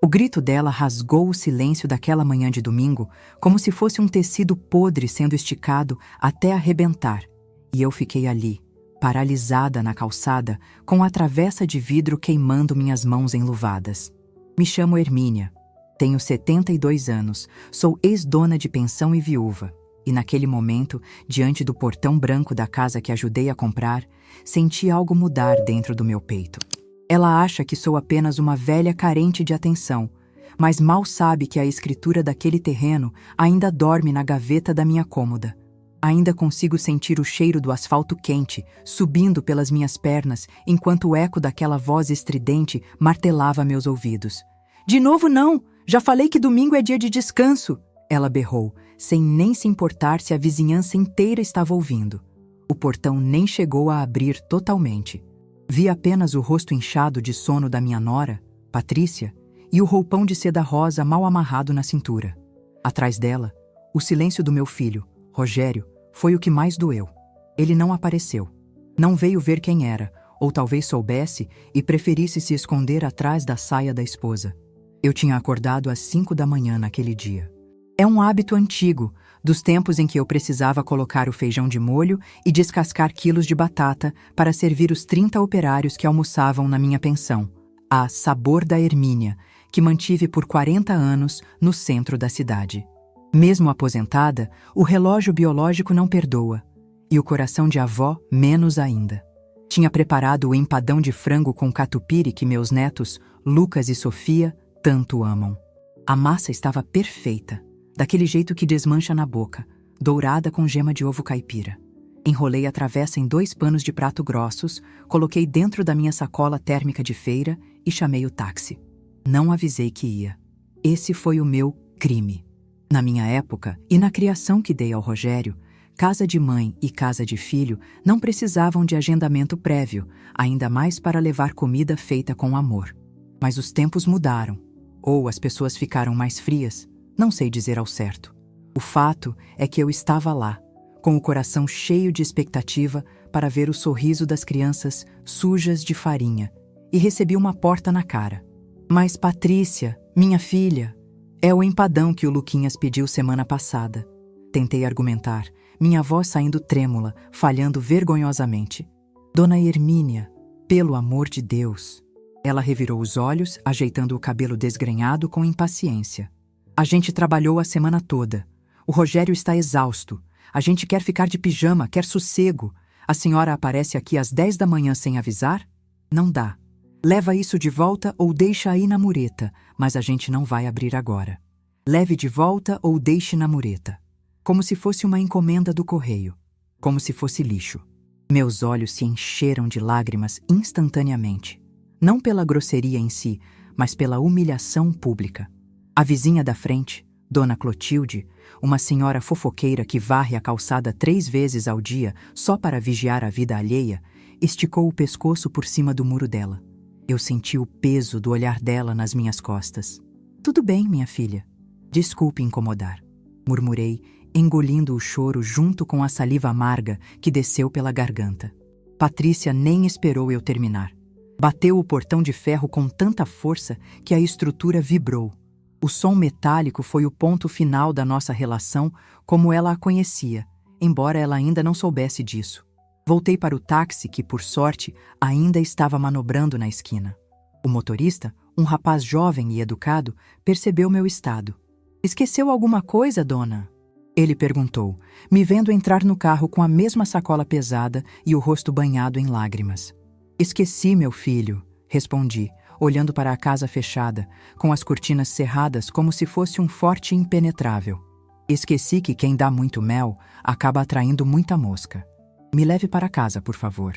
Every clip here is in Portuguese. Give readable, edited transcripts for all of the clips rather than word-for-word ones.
O grito dela rasgou o silêncio daquela manhã de domingo, como se fosse um tecido podre sendo esticado até arrebentar, e eu fiquei ali, paralisada na calçada, com a travessa de vidro queimando minhas mãos enluvadas. Me chamo Hermínia. Tenho 72 anos, sou ex-dona de pensão e viúva, e naquele momento, diante do portão branco da casa que ajudei a comprar, senti algo mudar dentro do meu peito. Ela acha que sou apenas uma velha carente de atenção, mas mal sabe que a escritura daquele terreno ainda dorme na gaveta da minha cômoda. Ainda consigo sentir o cheiro do asfalto quente subindo pelas minhas pernas enquanto o eco daquela voz estridente martelava meus ouvidos. "De novo não! Já falei que domingo é dia de descanso!" Ela berrou, sem nem se importar se a vizinhança inteira estava ouvindo. O portão nem chegou a abrir totalmente. Vi apenas o rosto inchado de sono da minha nora, Patrícia, e o roupão de seda rosa mal amarrado na cintura. Atrás dela, o silêncio do meu filho, Rogério, foi o que mais doeu. Ele não apareceu. Não veio ver quem era, ou talvez soubesse e preferisse se esconder atrás da saia da esposa. Eu tinha acordado às 5 da manhã naquele dia. É um hábito antigo, dos tempos em que eu precisava colocar o feijão de molho e descascar quilos de batata para servir os 30 operários que almoçavam na minha pensão, a Sabor da Hermínia, que mantive por 40 anos no centro da cidade. Mesmo aposentada, o relógio biológico não perdoa, e o coração de avó menos ainda. Tinha preparado o empadão de frango com catupiry que meus netos, Lucas e Sofia, tanto amam. A massa estava perfeita, daquele jeito que desmancha na boca, dourada com gema de ovo caipira. Enrolei a travessa em 2 panos de prato grossos, coloquei dentro da minha sacola térmica de feira e chamei o táxi. Não avisei que ia. Esse foi o meu crime. Na minha época, e na criação que dei ao Rogério, casa de mãe e casa de filho não precisavam de agendamento prévio, ainda mais para levar comida feita com amor. Mas os tempos mudaram, ou as pessoas ficaram mais frias, não sei dizer ao certo. O fato é que eu estava lá, com o coração cheio de expectativa para ver o sorriso das crianças sujas de farinha, e recebi uma porta na cara. "Mas Patrícia, minha filha, é o empadão que o Luquinhas pediu semana passada." Tentei argumentar, minha voz saindo trêmula, falhando vergonhosamente. "Dona Hermínia, pelo amor de Deus." Ela revirou os olhos, ajeitando o cabelo desgrenhado com impaciência. "A gente trabalhou a semana toda. O Rogério está exausto. A gente quer ficar de pijama, quer sossego. A senhora aparece aqui às 10 da manhã sem avisar? Não dá. Leva isso de volta ou deixa aí na mureta, mas a gente não vai abrir agora. Leve de volta ou deixe na mureta." Como se fosse uma encomenda do correio. Como se fosse lixo. Meus olhos se encheram de lágrimas instantaneamente. Não pela grosseria em si, mas pela humilhação pública. A vizinha da frente, Dona Clotilde, uma senhora fofoqueira que varre a calçada 3 vezes ao dia só para vigiar a vida alheia, esticou o pescoço por cima do muro dela. Eu senti o peso do olhar dela nas minhas costas. "Tudo bem, minha filha. Desculpe incomodar", murmurei, engolindo o choro junto com a saliva amarga que desceu pela garganta. Patrícia nem esperou eu terminar. Bateu o portão de ferro com tanta força que a estrutura vibrou. O som metálico foi o ponto final da nossa relação como ela a conhecia, embora ela ainda não soubesse disso. Voltei para o táxi que, por sorte, ainda estava manobrando na esquina. O motorista, um rapaz jovem e educado, percebeu meu estado. "Esqueceu alguma coisa, dona?" Ele perguntou, me vendo entrar no carro com a mesma sacola pesada e o rosto banhado em lágrimas. "Esqueci, meu filho", respondi, olhando para a casa fechada, com as cortinas cerradas como se fosse um forte impenetrável. "Esqueci que quem dá muito mel acaba atraindo muita mosca. Me leve para casa, por favor."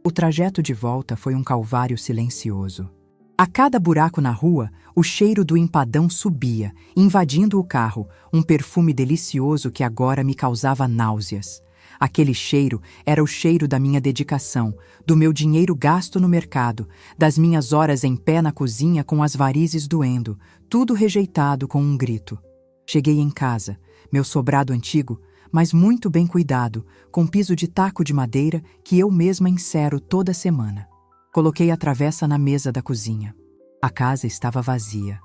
O trajeto de volta foi um calvário silencioso. A cada buraco na rua, o cheiro do empadão subia, invadindo o carro, um perfume delicioso que agora me causava náuseas. Aquele cheiro era o cheiro da minha dedicação, do meu dinheiro gasto no mercado, das minhas horas em pé na cozinha com as varizes doendo, tudo rejeitado com um grito. Cheguei em casa, meu sobrado antigo, mas muito bem cuidado, com piso de taco de madeira que eu mesma encero toda semana. Coloquei a travessa na mesa da cozinha. A casa estava vazia.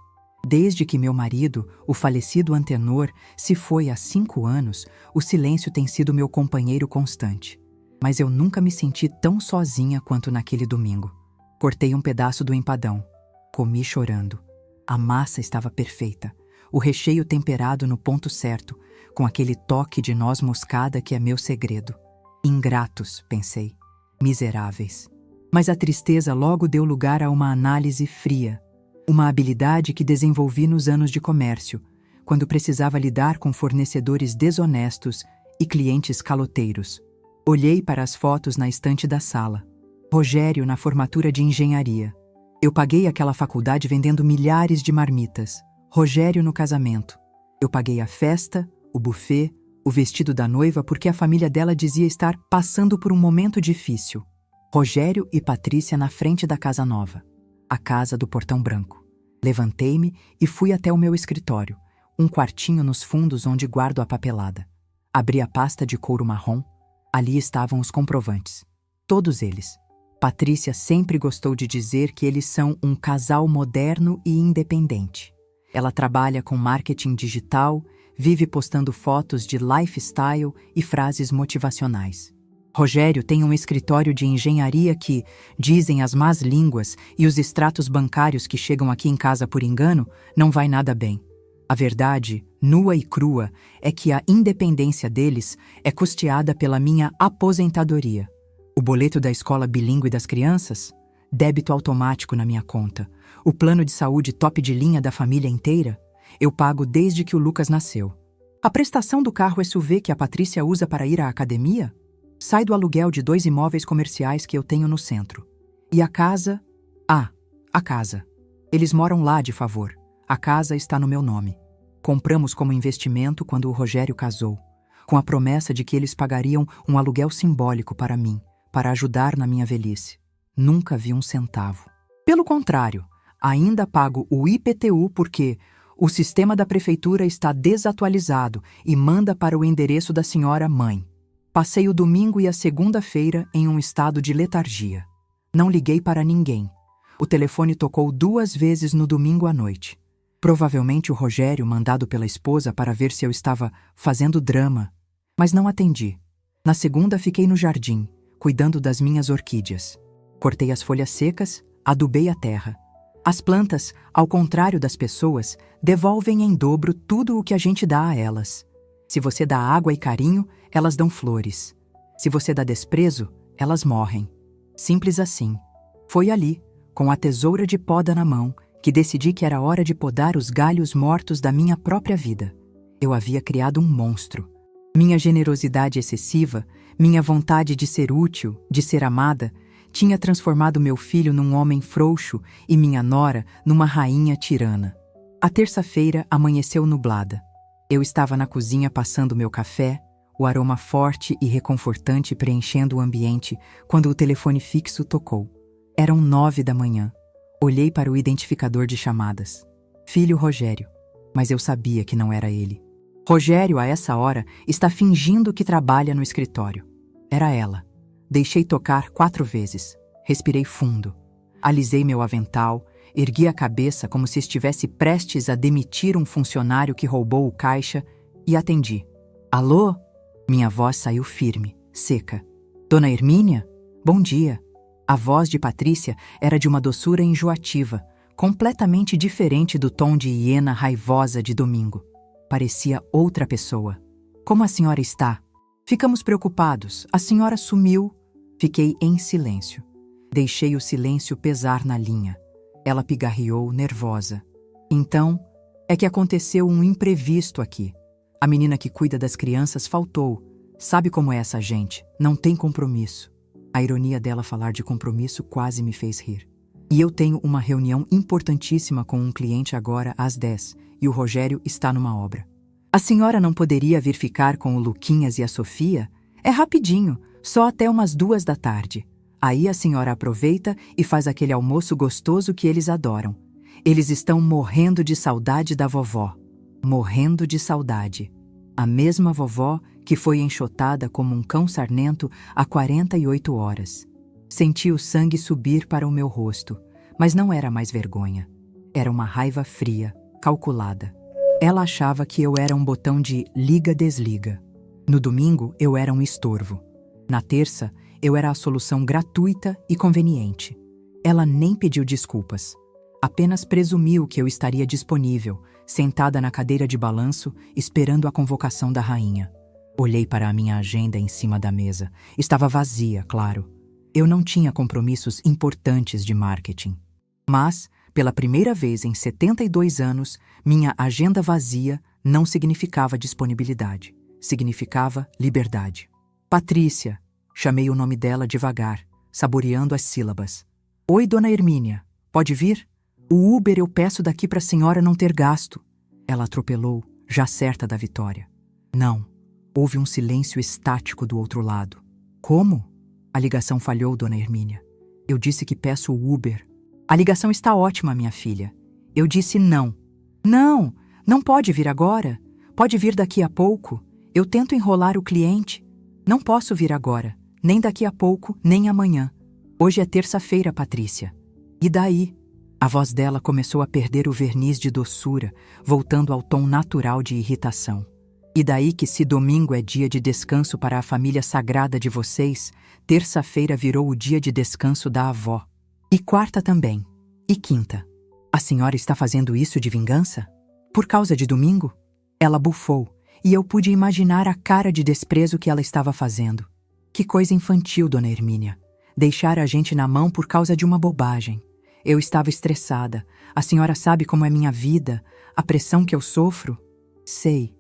Desde que meu marido, o falecido Antenor, se foi há 5 anos, o silêncio tem sido meu companheiro constante. Mas eu nunca me senti tão sozinha quanto naquele domingo. Cortei um pedaço do empadão. Comi chorando. A massa estava perfeita. O recheio temperado no ponto certo, com aquele toque de noz moscada que é meu segredo. Ingratos, pensei. Miseráveis. Mas a tristeza logo deu lugar a uma análise fria. Uma habilidade que desenvolvi nos anos de comércio, quando precisava lidar com fornecedores desonestos e clientes caloteiros. Olhei para as fotos na estante da sala. Rogério na formatura de engenharia. Eu paguei aquela faculdade vendendo milhares de marmitas. Rogério no casamento. Eu paguei a festa, o buffet, o vestido da noiva porque a família dela dizia estar passando por um momento difícil. Rogério e Patrícia na frente da casa nova. A casa do Portão Branco. Levantei-me e fui até o meu escritório, um quartinho nos fundos onde guardo a papelada. Abri a pasta de couro marrom. Ali estavam os comprovantes. Todos eles. Patrícia sempre gostou de dizer que eles são um casal moderno e independente. Ela trabalha com marketing digital, vive postando fotos de lifestyle e frases motivacionais. Rogério tem um escritório de engenharia que, dizem as más línguas e os extratos bancários que chegam aqui em casa por engano, não vai nada bem. A verdade, nua e crua, é que a independência deles é custeada pela minha aposentadoria. O boleto da escola bilíngue das crianças? Débito automático na minha conta. O plano de saúde top de linha da família inteira? Eu pago desde que o Lucas nasceu. A prestação do carro SUV que a Patrícia usa para ir à academia? Sai do aluguel de 2 imóveis comerciais que eu tenho no centro. E a casa? A casa. Eles moram lá de favor. A casa está no meu nome. Compramos como investimento quando o Rogério casou, com a promessa de que eles pagariam um aluguel simbólico para mim, para ajudar na minha velhice. Nunca vi um centavo. Pelo contrário, ainda pago o IPTU porque o sistema da prefeitura está desatualizado e manda para o endereço da senhora mãe. Passei o domingo e a segunda-feira em um estado de letargia. Não liguei para ninguém. O telefone tocou 2 vezes no domingo à noite. Provavelmente o Rogério, mandado pela esposa para ver se eu estava fazendo drama. Mas não atendi. Na segunda fiquei no jardim, cuidando das minhas orquídeas. Cortei as folhas secas, adubei a terra. As plantas, ao contrário das pessoas, devolvem em dobro tudo o que a gente dá a elas. Se você dá água e carinho, elas dão flores. Se você dá desprezo, elas morrem. Simples assim. Foi ali, com a tesoura de poda na mão, que decidi que era hora de podar os galhos mortos da minha própria vida. Eu havia criado um monstro. Minha generosidade excessiva, minha vontade de ser útil, de ser amada, tinha transformado meu filho num homem frouxo e minha nora numa rainha tirana. A terça-feira amanheceu nublada. Eu estava na cozinha passando meu café, o aroma forte e reconfortante preenchendo o ambiente, quando o telefone fixo tocou. Eram 9 da manhã. Olhei para o identificador de chamadas. Filho Rogério. Mas eu sabia que não era ele. Rogério, a essa hora, está fingindo que trabalha no escritório. Era ela. Deixei tocar 4 vezes. Respirei fundo. Alisei meu avental, ergui a cabeça como se estivesse prestes a demitir um funcionário que roubou o caixa e atendi. Alô? Minha voz saiu firme, seca. Dona Hermínia? Bom dia. A voz de Patrícia era de uma doçura enjoativa, completamente diferente do tom de hiena raivosa de domingo. Parecia outra pessoa. Como a senhora está? Ficamos preocupados. A senhora sumiu. Fiquei em silêncio. Deixei o silêncio pesar na linha. Ela pigarreou, nervosa. Então, é que aconteceu um imprevisto aqui. A menina que cuida das crianças faltou. Sabe como é essa gente? Não tem compromisso. A ironia dela falar de compromisso quase me fez rir. E eu tenho uma reunião importantíssima com um cliente agora às 10, e o Rogério está numa obra. A senhora não poderia vir ficar com o Luquinhas e a Sofia? É rapidinho, só até umas 2 da tarde. Aí a senhora aproveita e faz aquele almoço gostoso que eles adoram. Eles estão morrendo de saudade da vovó. Morrendo de saudade. A mesma vovó que foi enxotada como um cão sarnento há 48 horas. Senti o sangue subir para o meu rosto, mas não era mais vergonha. Era uma raiva fria, calculada. Ela achava que eu era um botão de liga-desliga. No domingo, eu era um estorvo. Na terça, eu era a solução gratuita e conveniente. Ela nem pediu desculpas. Apenas presumiu que eu estaria disponível, sentada na cadeira de balanço, esperando a convocação da rainha. Olhei para a minha agenda em cima da mesa. Estava vazia, claro. Eu não tinha compromissos importantes de marketing. Mas, pela primeira vez em 72 anos, minha agenda vazia não significava disponibilidade. Significava liberdade. Patrícia, chamei o nome dela devagar, saboreando as sílabas. Oi, dona Hermínia, pode vir? O Uber eu peço daqui para a senhora não ter gasto. Ela atropelou, já certa da vitória. Não. Houve um silêncio estático do outro lado. Como? A ligação falhou, dona Hermínia. Eu disse que peço o Uber. A ligação está ótima, minha filha. Eu disse não. Não, não pode vir agora. Pode vir daqui a pouco. Eu tento enrolar o cliente. Não posso vir agora, nem daqui a pouco, nem amanhã. Hoje é terça-feira, Patrícia. E daí? A voz dela começou a perder o verniz de doçura, voltando ao tom natural de irritação. E daí que, se domingo é dia de descanso para a família sagrada de vocês, terça-feira virou o dia de descanso da avó. E quarta também. E quinta. A senhora está fazendo isso de vingança? Por causa de domingo? Ela bufou, e eu pude imaginar a cara de desprezo que ela estava fazendo. Que coisa infantil, dona Hermínia. Deixar a gente na mão por causa de uma bobagem. Eu estava estressada. A senhora sabe como é minha vida, a pressão que eu sofro? Sei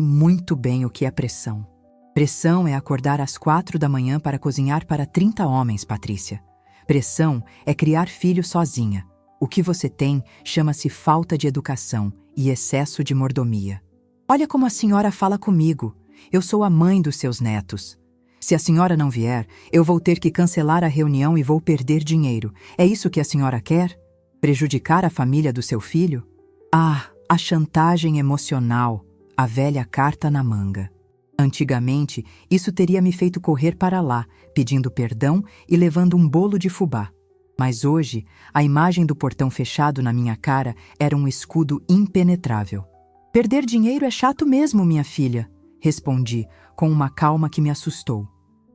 muito bem o que é pressão. Pressão é acordar às 4 da manhã para cozinhar para 30 homens, Patrícia. Pressão é criar filho sozinha. O que você tem chama-se falta de educação e excesso de mordomia. Olha como a senhora fala comigo. Eu sou a mãe dos seus netos. Se a senhora não vier, eu vou ter que cancelar a reunião e vou perder dinheiro. É isso que a senhora quer? Prejudicar a família do seu filho? Ah, a chantagem emocional, a velha carta na manga. Antigamente, isso teria me feito correr para lá, pedindo perdão e levando um bolo de fubá. Mas hoje, a imagem do portão fechado na minha cara era um escudo impenetrável. Perder dinheiro é chato mesmo, minha filha, respondi, com uma calma que me assustou.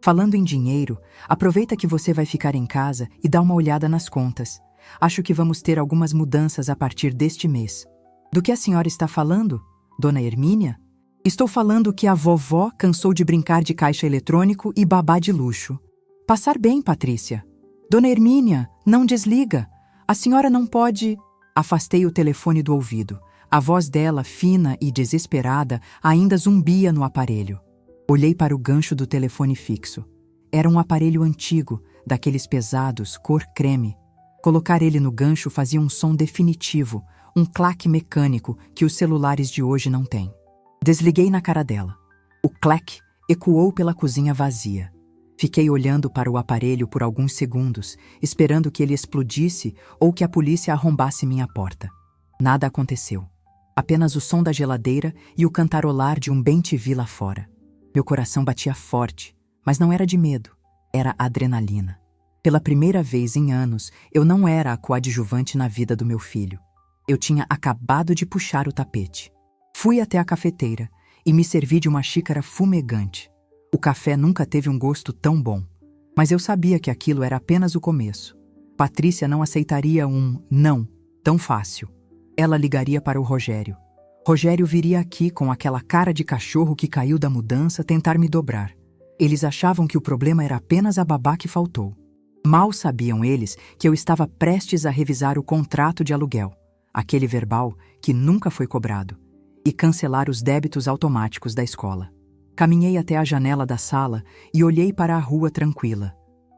Falando em dinheiro, aproveita que você vai ficar em casa e dá uma olhada nas contas. Acho que vamos ter algumas mudanças a partir deste mês. Do que a senhora está falando, dona Hermínia? Estou falando que a vovó cansou de brincar de caixa eletrônico e babá de luxo. Passar bem, Patrícia. Dona Hermínia, não desliga. A senhora não pode... Afastei o telefone do ouvido. A voz dela, fina e desesperada, ainda zumbia no aparelho. Olhei para o gancho do telefone fixo. Era um aparelho antigo, daqueles pesados, cor creme. Colocar ele no gancho fazia um som definitivo, um claque mecânico que os celulares de hoje não têm. Desliguei na cara dela. O claque ecoou pela cozinha vazia. Fiquei olhando para o aparelho por alguns segundos, esperando que ele explodisse ou que a polícia arrombasse minha porta. Nada aconteceu. Apenas o som da geladeira e o cantarolar de um bem-te-vi lá fora. Meu coração batia forte, mas não era de medo, era adrenalina. Pela primeira vez em anos, eu não era a coadjuvante na vida do meu filho. Eu tinha acabado de puxar o tapete. Fui até a cafeteira e me servi de uma xícara fumegante. O café nunca teve um gosto tão bom, mas eu sabia que aquilo era apenas o começo. Patrícia não aceitaria um não tão fácil. Ela ligaria para o Rogério. Rogério viria aqui com aquela cara de cachorro que caiu da mudança tentar me dobrar. Eles achavam que o problema era apenas a babá que faltou. Mal sabiam eles que eu estava prestes a revisar o contrato de aluguel, aquele verbal que nunca foi cobrado, e cancelar os débitos automáticos da escola. Caminhei até a janela da sala e olhei para a rua tranquila.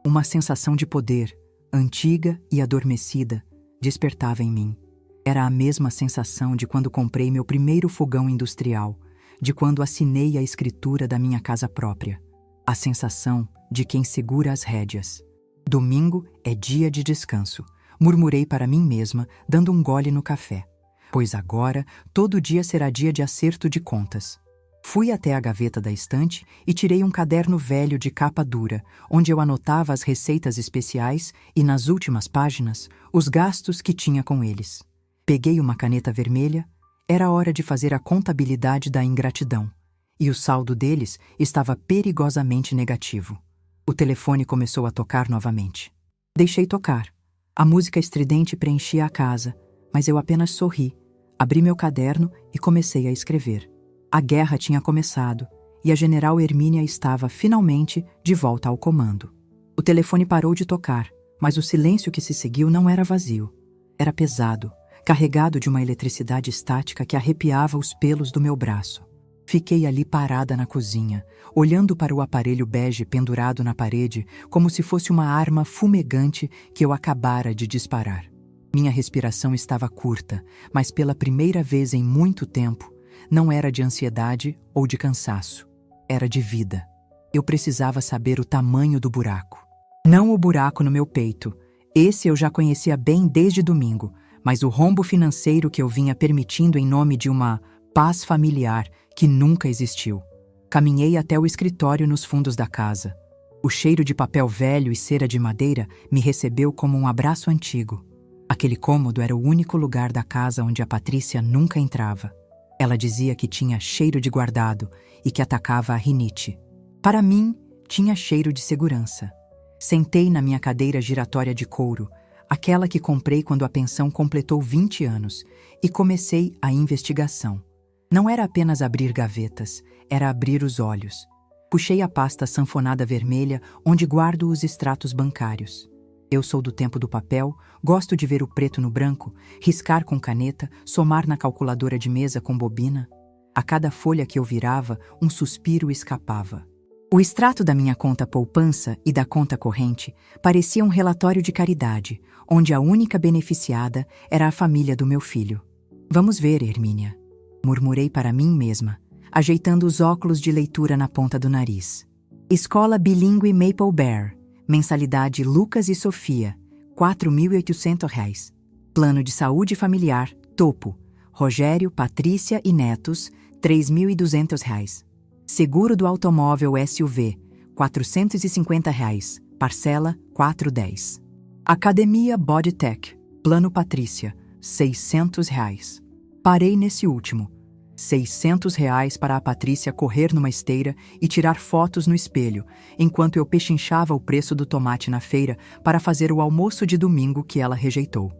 Uma sensação de poder, antiga e adormecida, despertava em mim. Era a mesma sensação de quando comprei meu primeiro fogão industrial, de quando assinei a escritura da minha casa própria. A sensação de quem segura as rédeas. Domingo é dia de descanso, murmurei para mim mesma, dando um gole no café. Pois agora, todo dia será dia de acerto de contas. Fui até a gaveta da estante e tirei um caderno velho de capa dura, onde eu anotava as receitas especiais e, nas últimas páginas, os gastos que tinha com eles. Peguei uma caneta vermelha. Era hora de fazer a contabilidade da ingratidão. E o saldo deles estava perigosamente negativo. O telefone começou a tocar novamente. Deixei tocar. A música estridente preenchia a casa, mas eu apenas sorri. Abri meu caderno e comecei a escrever. A guerra tinha começado e a general Hermínia estava, finalmente, de volta ao comando. O telefone parou de tocar, mas o silêncio que se seguiu não era vazio. Era pesado, carregado de uma eletricidade estática que arrepiava os pelos do meu braço. Fiquei ali parada na cozinha, olhando para o aparelho bege pendurado na parede como se fosse uma arma fumegante que eu acabara de disparar. Minha respiração estava curta, mas pela primeira vez em muito tempo, não era de ansiedade ou de cansaço. Era de vida. Eu precisava saber o tamanho do buraco. Não o buraco no meu peito. Esse eu já conhecia bem desde domingo, mas o rombo financeiro que eu vinha permitindo em nome de uma paz familiar que nunca existiu. Caminhei até o escritório nos fundos da casa. O cheiro de papel velho e cera de madeira me recebeu como um abraço antigo. Aquele cômodo era o único lugar da casa onde a Patrícia nunca entrava. Ela dizia que tinha cheiro de guardado e que atacava a rinite. Para mim, tinha cheiro de segurança. Sentei na minha cadeira giratória de couro, aquela que comprei quando a pensão completou 20 anos, e comecei a investigação. Não era apenas abrir gavetas, era abrir os olhos. Puxei a pasta sanfonada vermelha onde guardo os extratos bancários. Eu sou do tempo do papel, gosto de ver o preto no branco, riscar com caneta, somar na calculadora de mesa com bobina. A cada folha que eu virava, um suspiro escapava. O extrato da minha conta poupança e da conta corrente parecia um relatório de caridade, onde a única beneficiada era a família do meu filho. Vamos ver, Hermínia, murmurei para mim mesma, ajeitando os óculos de leitura na ponta do nariz. Escola Bilíngue Maple Bear, mensalidade Lucas e Sofia, R$ 4.800. Plano de saúde familiar, topo, Rogério, Patrícia e netos, R$ 3.200. Seguro do automóvel SUV, R$ 450. Parcela, R$ 410. Academia Bodytech, plano Patrícia, R$ 600. Parei nesse último. R$ 600 para a Patrícia correr numa esteira e tirar fotos no espelho, enquanto eu pechinchava o preço do tomate na feira para fazer o almoço de domingo que ela rejeitou.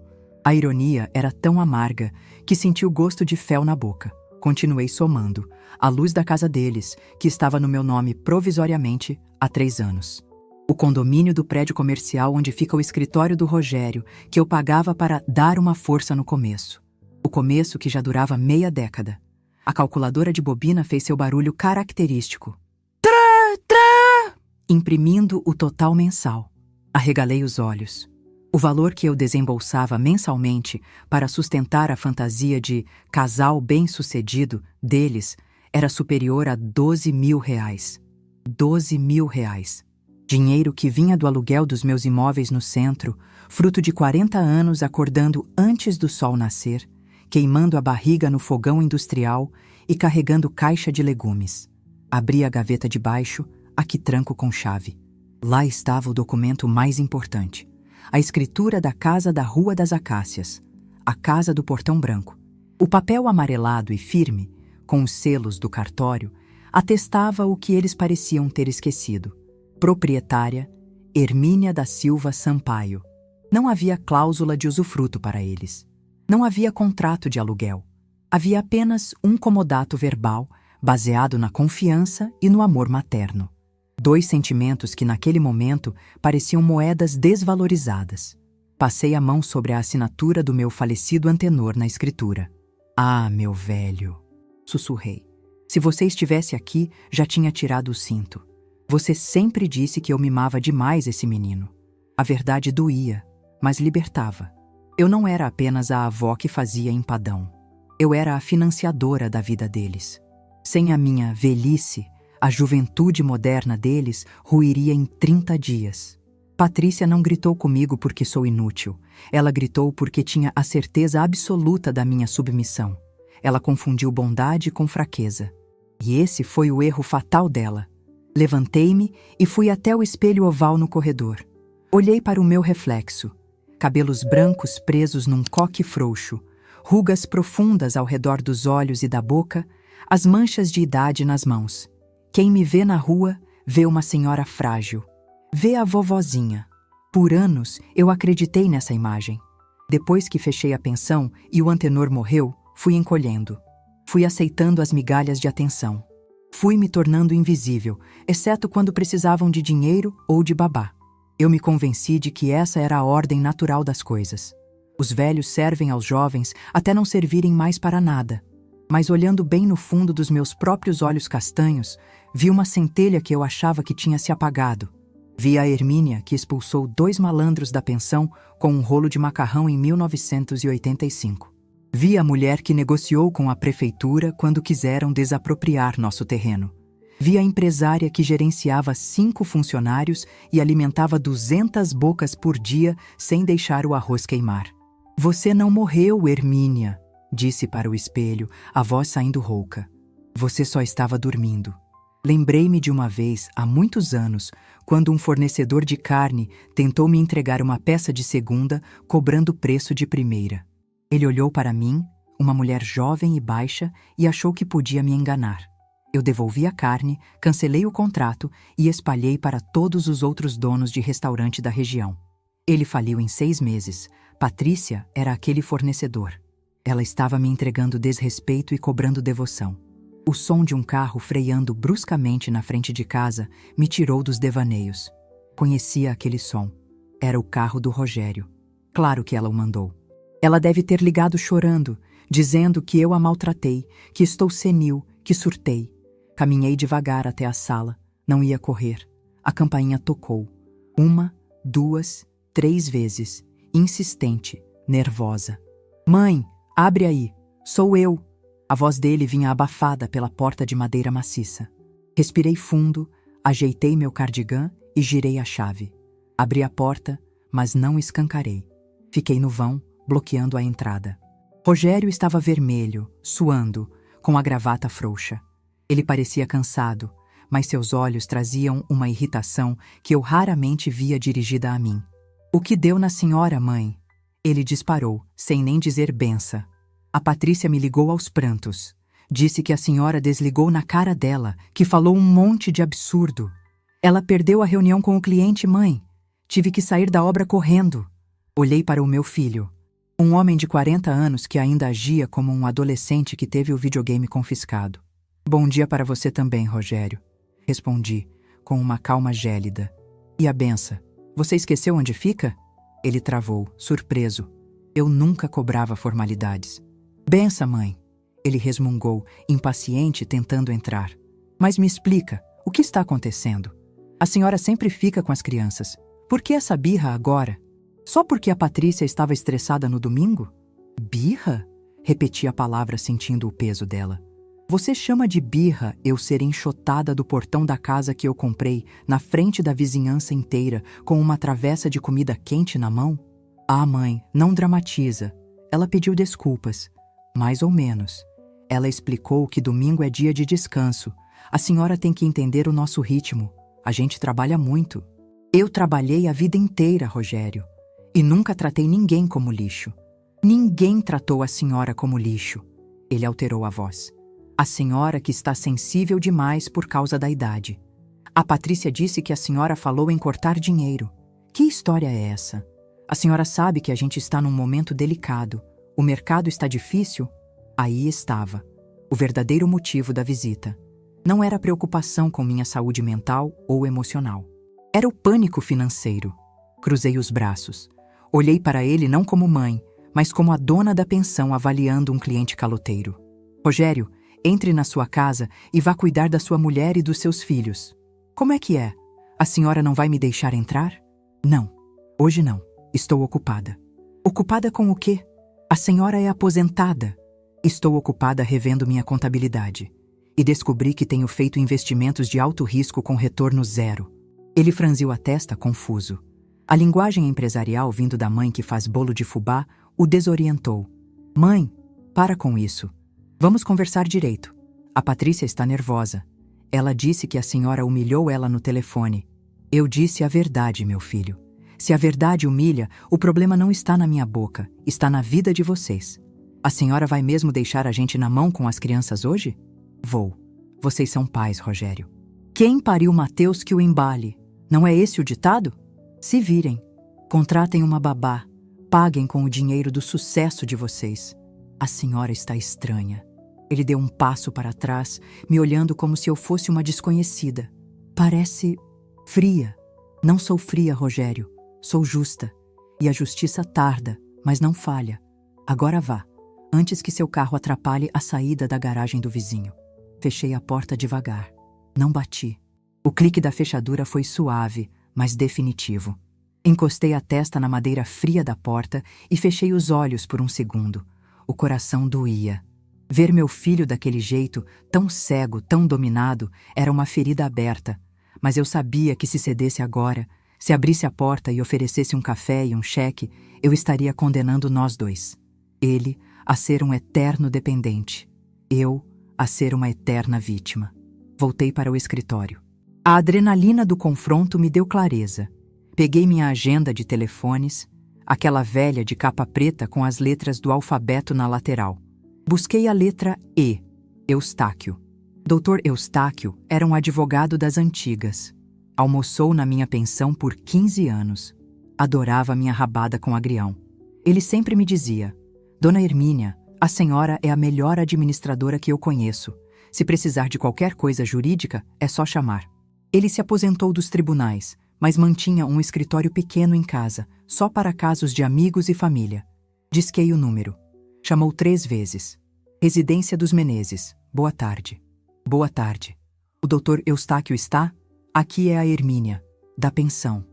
A ironia era tão amarga que senti o gosto de fel na boca. Continuei somando, à luz da casa deles, que estava no meu nome provisoriamente há 3 anos. O condomínio do prédio comercial onde fica o escritório do Rogério, que eu pagava para dar uma força no começo. O começo que já durava meia década. A calculadora de bobina fez seu barulho característico. Trá, trá! Imprimindo o total mensal. Arregalei os olhos. O valor que eu desembolsava mensalmente para sustentar a fantasia de casal bem-sucedido deles era superior a R$ 12.000. R$ 12.000. Dinheiro que vinha do aluguel dos meus imóveis no centro, fruto de 40 anos acordando antes do sol nascer, queimando a barriga no fogão industrial e carregando caixa de legumes. Abri a gaveta de baixo, a que tranco com chave. Lá estava o documento mais importante. A escritura da casa da Rua das Acácias, a casa do Portão Branco. O papel amarelado e firme, com os selos do cartório, atestava o que eles pareciam ter esquecido. Proprietária, Hermínia da Silva Sampaio. Não havia cláusula de usufruto para eles. Não havia contrato de aluguel. Havia apenas um comodato verbal, baseado na confiança e no amor materno. 2 sentimentos que naquele momento pareciam moedas desvalorizadas. Passei a mão sobre a assinatura do meu falecido antenor na escritura. Ah, meu velho, sussurrei. Se você estivesse aqui, já tinha tirado o cinto. Você sempre disse que eu mimava demais esse menino. A verdade doía, mas libertava. Eu não era apenas a avó que fazia empadão. Eu era a financiadora da vida deles. Sem a minha velhice, a juventude moderna deles ruiria em 30 dias. Patrícia não gritou comigo porque sou inútil. Ela gritou porque tinha a certeza absoluta da minha submissão. Ela confundiu bondade com fraqueza. E esse foi o erro fatal dela. Levantei-me e fui até o espelho oval no corredor. Olhei para o meu reflexo. Cabelos brancos presos num coque frouxo, rugas profundas ao redor dos olhos e da boca, as manchas de idade nas mãos. Quem me vê na rua, vê uma senhora frágil. Vê a vovozinha. Por anos, eu acreditei nessa imagem. Depois que fechei a pensão e o antenor morreu, fui encolhendo. Fui aceitando as migalhas de atenção. Fui me tornando invisível, exceto quando precisavam de dinheiro ou de babá. Eu me convenci de que essa era a ordem natural das coisas. Os velhos servem aos jovens até não servirem mais para nada. Mas olhando bem no fundo dos meus próprios olhos castanhos, vi uma centelha que eu achava que tinha se apagado. Vi a Hermínia, que expulsou 2 malandros da pensão com um rolo de macarrão em 1985. Vi a mulher que negociou com a prefeitura quando quiseram desapropriar nosso terreno. Vi a empresária que gerenciava 5 funcionários e alimentava 200 bocas por dia sem deixar o arroz queimar. Você não morreu, Hermínia, disse para o espelho, a voz saindo rouca. Você só estava dormindo. Lembrei-me de uma vez, há muitos anos, quando um fornecedor de carne tentou me entregar uma peça de segunda, cobrando preço de primeira. Ele olhou para mim, uma mulher jovem e baixa, e achou que podia me enganar. Eu devolvi a carne, cancelei o contrato e espalhei para todos os outros donos de restaurante da região. Ele faliu em 6 meses. Patrícia era aquele fornecedor. Ela estava me entregando desrespeito e cobrando devoção. O som de um carro freando bruscamente na frente de casa me tirou dos devaneios. Conhecia aquele som. Era o carro do Rogério. Claro que ela o mandou. Ela deve ter ligado chorando, dizendo que eu a maltratei, que estou senil, que surtei. Caminhei devagar até a sala. Não ia correr. A campainha tocou. 1, 2, 3 vezes. Insistente, nervosa. Mãe, abre aí. Sou eu. A voz dele vinha abafada pela porta de madeira maciça. Respirei fundo, ajeitei meu cardigã e girei a chave. Abri a porta, mas não escancarei. Fiquei no vão, bloqueando a entrada. Rogério estava vermelho, suando, com a gravata frouxa. Ele parecia cansado, mas seus olhos traziam uma irritação que eu raramente via dirigida a mim. O que deu na senhora, mãe? Ele disparou, sem nem dizer benção. A Patrícia me ligou aos prantos. Disse que a senhora desligou na cara dela, que falou um monte de absurdo. Ela perdeu a reunião com o cliente, mãe. Tive que sair da obra correndo. Olhei para o meu filho. Um homem de 40 anos que ainda agia como um adolescente que teve o videogame confiscado. Bom dia para você também, Rogério. Respondi, com uma calma gélida. E a benção? Você esqueceu onde fica? Ele travou, surpreso. Eu nunca cobrava formalidades. Benção, mãe. Ele resmungou, impaciente, tentando entrar. Mas me explica, o que está acontecendo? A senhora sempre fica com as crianças. Por que essa birra agora? Só porque a Patrícia estava estressada no domingo? Birra? Repeti a palavra sentindo o peso dela. Você chama de birra eu ser enxotada do portão da casa que eu comprei, na frente da vizinhança inteira, com uma travessa de comida quente na mão? Ah, mãe, não dramatiza. Ela pediu desculpas. Mais ou menos. Ela explicou que domingo é dia de descanso. A senhora tem que entender o nosso ritmo. A gente trabalha muito. Eu trabalhei a vida inteira, Rogério. E nunca tratei ninguém como lixo. Ninguém tratou a senhora como lixo. Ele alterou a voz. A senhora que está sensível demais por causa da idade. A Patrícia disse que a senhora falou em cortar dinheiro. Que história é essa? A senhora sabe que a gente está num momento delicado. O mercado está difícil? Aí estava. O verdadeiro motivo da visita. Não era preocupação com minha saúde mental ou emocional. Era o pânico financeiro. Cruzei os braços. Olhei para ele não como mãe, mas como a dona da pensão avaliando um cliente caloteiro. Rogério, entre na sua casa e vá cuidar da sua mulher e dos seus filhos. Como é que é? A senhora não vai me deixar entrar? Não. Hoje não. Estou ocupada. Ocupada com o quê? A senhora é aposentada. Estou ocupada revendo minha contabilidade. E descobri que tenho feito investimentos de alto risco com retorno zero. Ele franziu a testa, confuso. A linguagem empresarial vindo da mãe que faz bolo de fubá o desorientou. Mãe, para com isso. Vamos conversar direito. A Patrícia está nervosa. Ela disse que a senhora humilhou ela no telefone. Eu disse a verdade, meu filho. Se a verdade humilha, o problema não está na minha boca, está na vida de vocês. A senhora vai mesmo deixar a gente na mão com as crianças hoje? Vou. Vocês são pais, Rogério. Quem pariu Mateus que o embale? Não é esse o ditado? Se virem. Contratem uma babá. Paguem com o dinheiro do sucesso de vocês. A senhora está estranha. Ele deu um passo para trás, me olhando como se eu fosse uma desconhecida. Parece fria. Não sou fria, Rogério. Sou justa. E a justiça tarda, mas não falha. Agora vá, antes que seu carro atrapalhe a saída da garagem do vizinho. Fechei a porta devagar. Não bati. O clique da fechadura foi suave, mas definitivo. Encostei a testa na madeira fria da porta e fechei os olhos por um segundo. O coração doía. Ver meu filho daquele jeito, tão cego, tão dominado, era uma ferida aberta. Mas eu sabia que se cedesse agora, se abrisse a porta e oferecesse um café e um cheque, eu estaria condenando nós dois. Ele a ser um eterno dependente. Eu a ser uma eterna vítima. Voltei para o escritório. A adrenalina do confronto me deu clareza. Peguei minha agenda de telefones, aquela velha de capa preta com as letras do alfabeto na lateral. Busquei a letra E, Eustáquio. Dr. Eustáquio era um advogado das antigas. Almoçou na minha pensão por 15 anos. Adorava minha rabada com agrião. Ele sempre me dizia: Dona Hermínia, a senhora é a melhor administradora que eu conheço. Se precisar de qualquer coisa jurídica, é só chamar. Ele se aposentou dos tribunais, mas mantinha um escritório pequeno em casa, só para casos de amigos e família. Disquei o número. Chamou 3 vezes. Residência dos Menezes. Boa tarde. Boa tarde. O doutor Eustáquio está? Aqui é a Hermínia, da pensão.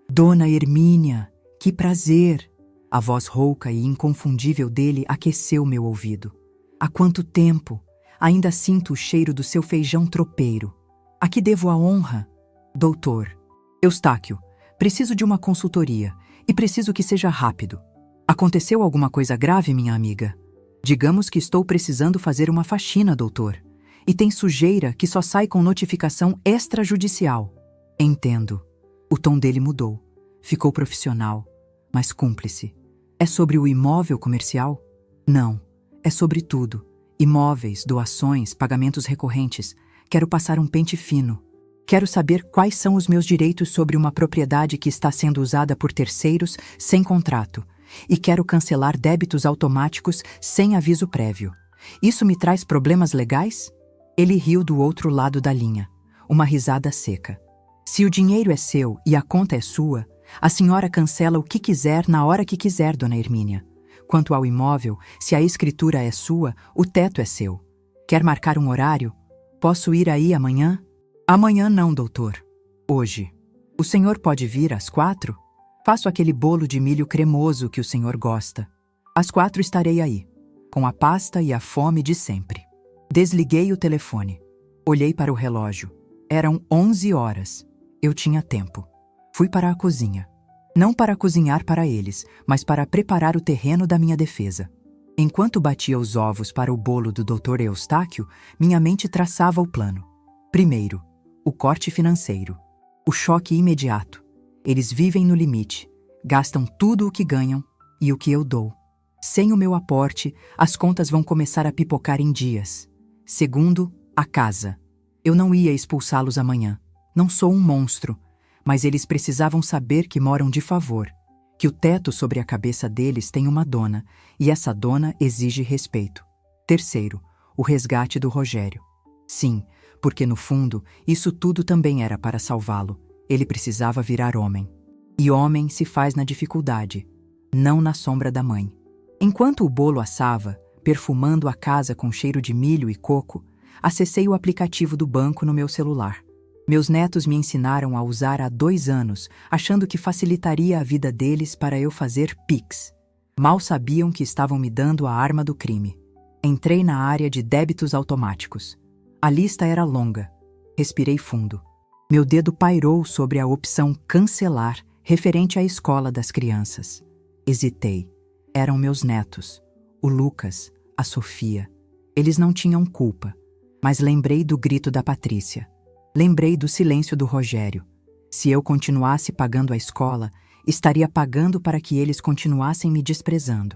Dona Hermínia, que prazer! A voz rouca e inconfundível dele aqueceu meu ouvido. Há quanto tempo! Ainda sinto o cheiro do seu feijão tropeiro. A que devo a honra? Doutor Eustáquio, preciso de uma consultoria e preciso que seja rápido. Aconteceu alguma coisa grave, minha amiga? Digamos que estou precisando fazer uma faxina, doutor. E tem sujeira que só sai com notificação extrajudicial. Entendo. O tom dele mudou. Ficou profissional, mas cúmplice. É sobre o imóvel comercial? Não. É sobre tudo. Imóveis, doações, pagamentos recorrentes. Quero passar um pente fino. Quero saber quais são os meus direitos sobre uma propriedade que está sendo usada por terceiros sem contrato. E quero cancelar débitos automáticos sem aviso prévio. Isso me traz problemas legais? Ele riu do outro lado da linha. Uma risada seca. Se o dinheiro é seu e a conta é sua, a senhora cancela o que quiser na hora que quiser, dona Hermínia. Quanto ao imóvel, se a escritura é sua, o teto é seu. Quer marcar um horário? Posso ir aí amanhã? Amanhã não, doutor. Hoje. O senhor pode vir às 4? Faço aquele bolo de milho cremoso que o senhor gosta. Às 4 estarei aí, com a pasta e a fome de sempre. Desliguei o telefone. Olhei para o relógio. Eram 11 horas. Eu tinha tempo. Fui para a cozinha. Não para cozinhar para eles, mas para preparar o terreno da minha defesa. Enquanto batia os ovos para o bolo do Dr. Eustáquio, minha mente traçava o plano. Primeiro, o corte financeiro. O choque imediato. Eles vivem no limite, gastam tudo o que ganham e o que eu dou. Sem o meu aporte, as contas vão começar a pipocar em dias. Segundo, a casa. Eu não ia expulsá-los amanhã. Não sou um monstro, mas eles precisavam saber que moram de favor, que o teto sobre a cabeça deles tem uma dona, e essa dona exige respeito. Terceiro, o resgate do Rogério. Sim, porque no fundo, isso tudo também era para salvá-lo. Ele precisava virar homem. E homem se faz na dificuldade, não na sombra da mãe. Enquanto o bolo assava, perfumando a casa com cheiro de milho e coco, acessei o aplicativo do banco no meu celular. Meus netos me ensinaram a usar há 2 anos, achando que facilitaria a vida deles para eu fazer Pix. Mal sabiam que estavam me dando a arma do crime. Entrei na área de débitos automáticos. A lista era longa. Respirei fundo. Meu dedo pairou sobre a opção cancelar, referente à escola das crianças. Hesitei. Eram meus netos, o Lucas, a Sofia. Eles não tinham culpa, mas lembrei do grito da Patrícia. Lembrei do silêncio do Rogério. Se eu continuasse pagando a escola, estaria pagando para que eles continuassem me desprezando.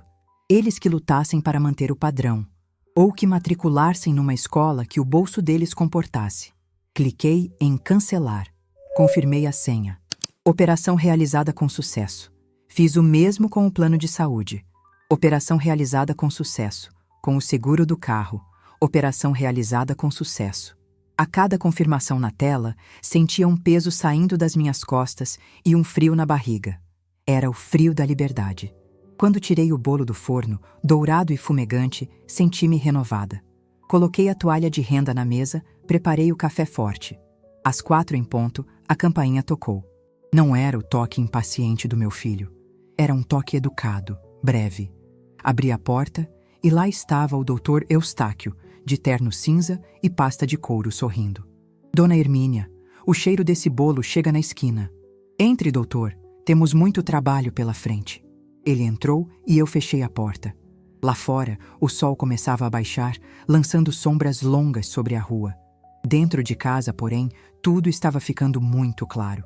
Eles que lutassem para manter o padrão, ou que matriculassem numa escola que o bolso deles comportasse. Cliquei em cancelar. Confirmei a senha. Operação realizada com sucesso. Fiz o mesmo com o plano de saúde. Operação realizada com sucesso. Com o seguro do carro. Operação realizada com sucesso. A cada confirmação na tela, sentia um peso saindo das minhas costas e um frio na barriga. Era o frio da liberdade. Quando tirei o bolo do forno, dourado e fumegante, senti-me renovada. Coloquei a toalha de renda na mesa, preparei o café forte. Às 4 em ponto, a campainha tocou. Não era o toque impaciente do meu filho. Era um toque educado, breve. Abri a porta e lá estava o Dr. Eustáquio, de terno cinza e pasta de couro, sorrindo. Dona Hermínia, o cheiro desse bolo chega na esquina. Entre, doutor, temos muito trabalho pela frente. Ele entrou e eu fechei a porta. Lá fora, o sol começava a baixar, lançando sombras longas sobre a rua. Dentro de casa, porém, tudo estava ficando muito claro.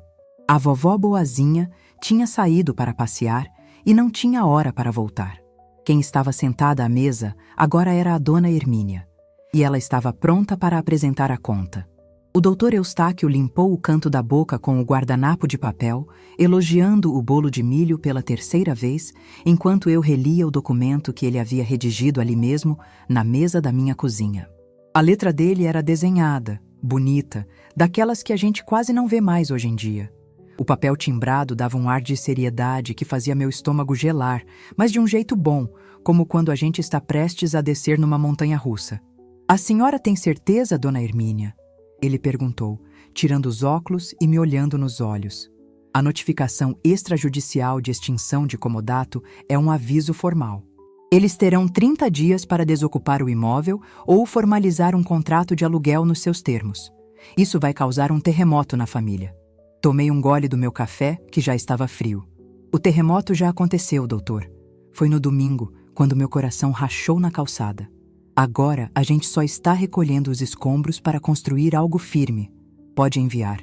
A vovó Boazinha tinha saído para passear e não tinha hora para voltar. Quem estava sentada à mesa agora era a Dona Hermínia, e ela estava pronta para apresentar a conta. O doutor Eustáquio limpou o canto da boca com o guardanapo de papel, elogiando o bolo de milho pela 3ª vez, enquanto eu relia o documento que ele havia redigido ali mesmo, na mesa da minha cozinha. A letra dele era desenhada, bonita, daquelas que a gente quase não vê mais hoje em dia. O papel timbrado dava um ar de seriedade que fazia meu estômago gelar, mas de um jeito bom, como quando a gente está prestes a descer numa montanha-russa. A senhora tem certeza, Dona Hermínia? Ele perguntou, tirando os óculos e me olhando nos olhos. A notificação extrajudicial de extinção de comodato é um aviso formal. Eles terão 30 dias para desocupar o imóvel ou formalizar um contrato de aluguel nos seus termos. Isso vai causar um terremoto na família. Tomei um gole do meu café, que já estava frio. O terremoto já aconteceu, doutor. Foi no domingo, quando meu coração rachou na calçada. Agora a gente só está recolhendo os escombros para construir algo firme. Pode enviar.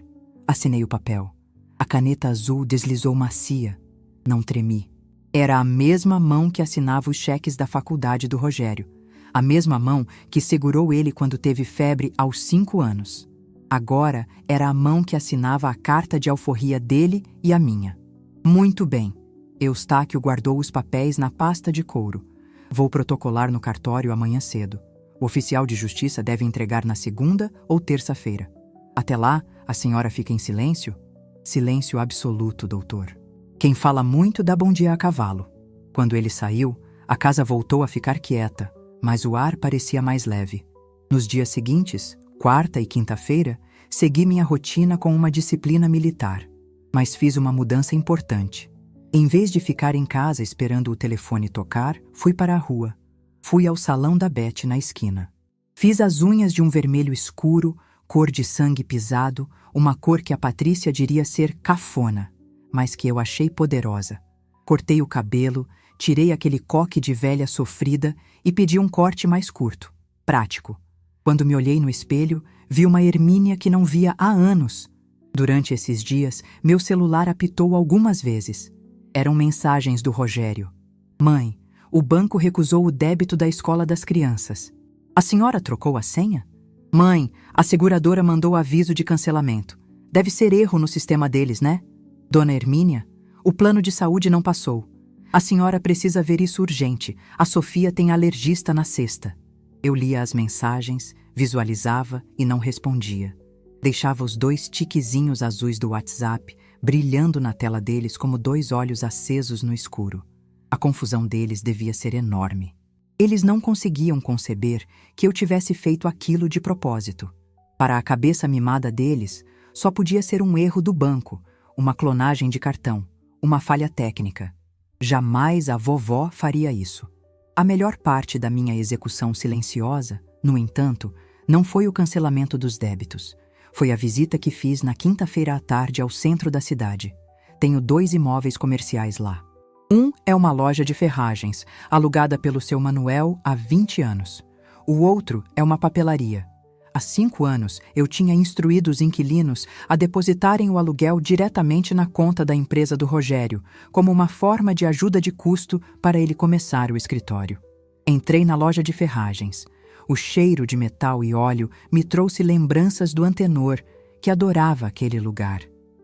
Assinei o papel. A caneta azul deslizou macia. Não tremi. Era a mesma mão que assinava os cheques da faculdade do Rogério. A mesma mão que segurou ele quando teve febre aos 5 anos. Agora era a mão que assinava a carta de alforria dele e a minha. Muito bem. Eustáquio guardou os papéis na pasta de couro. Vou protocolar no cartório amanhã cedo. O oficial de justiça deve entregar na 2ª ou terça-feira. Até lá, a senhora fica em silêncio? Silêncio absoluto, doutor. Quem fala muito dá bom dia a cavalo. Quando ele saiu, a casa voltou a ficar quieta, mas o ar parecia mais leve. Nos dias seguintes, 4ª e 5ª-feira, segui minha rotina com uma disciplina militar. Mas fiz uma mudança importante. Em vez de ficar em casa esperando o telefone tocar, fui para a rua. Fui ao salão da Beth na esquina. Fiz as unhas de um vermelho escuro, cor de sangue pisado, uma cor que a Patrícia diria ser cafona, mas que eu achei poderosa. Cortei o cabelo, tirei aquele coque de velha sofrida e pedi um corte mais curto, prático. Quando me olhei no espelho, vi uma Hermínia que não via há anos. Durante esses dias, meu celular apitou algumas vezes. Eram mensagens do Rogério. Mãe, o banco recusou o débito da escola das crianças. A senhora trocou a senha? Mãe, a seguradora mandou aviso de cancelamento. Deve ser erro no sistema deles, né? Dona Hermínia, o plano de saúde não passou. A senhora precisa ver isso urgente. A Sofia tem alergista na sexta. Eu lia as mensagens, visualizava e não respondia. Deixava os 2 tiquezinhos azuis do WhatsApp brilhando na tela deles como 2 olhos acesos no escuro. A confusão deles devia ser enorme. Eles não conseguiam conceber que eu tivesse feito aquilo de propósito. Para a cabeça mimada deles, só podia ser um erro do banco, uma clonagem de cartão, uma falha técnica. Jamais a vovó faria isso. A melhor parte da minha execução silenciosa, no entanto, não foi o cancelamento dos débitos. Foi a visita que fiz na 5ª-feira à tarde ao centro da cidade. Tenho 2 imóveis comerciais lá. Um é uma loja de ferragens, alugada pelo seu Manuel há 20 anos. O outro é uma papelaria. A há 5 anos, eu tinha instruído os inquilinos a depositarem o aluguel diretamente na conta da empresa do Rogério, como uma forma de ajuda de custo para ele começar o escritório. Entrei na loja de ferragens. O cheiro de metal e óleo me trouxe lembranças do Antenor, que adorava aquele lugar.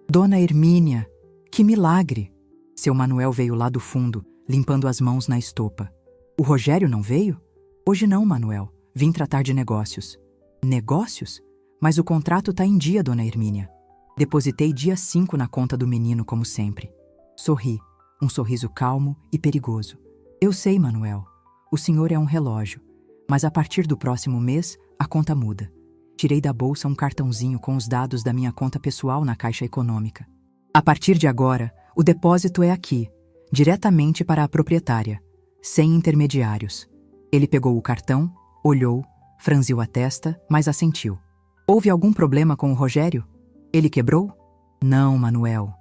Dona Hermínia, que milagre! Seu Manuel veio lá do fundo, limpando as mãos na estopa. O Rogério não veio? Hoje não, Manuel. Vim tratar de negócios. Negócios? Mas o contrato tá em dia, Dona Hermínia. Depositei dia 5 na conta do menino, como sempre. Sorri, um sorriso calmo e perigoso. Eu sei, Manuel. O senhor é um relógio. Mas a partir do próximo mês, a conta muda. Tirei da bolsa um cartãozinho com os dados da minha conta pessoal na Caixa Econômica. A partir de agora, o depósito é aqui, diretamente para a proprietária, sem intermediários. Ele pegou o cartão, olhou, franziu a testa, mas assentiu. Houve algum problema com o Rogério? Ele quebrou? Não, Manuel.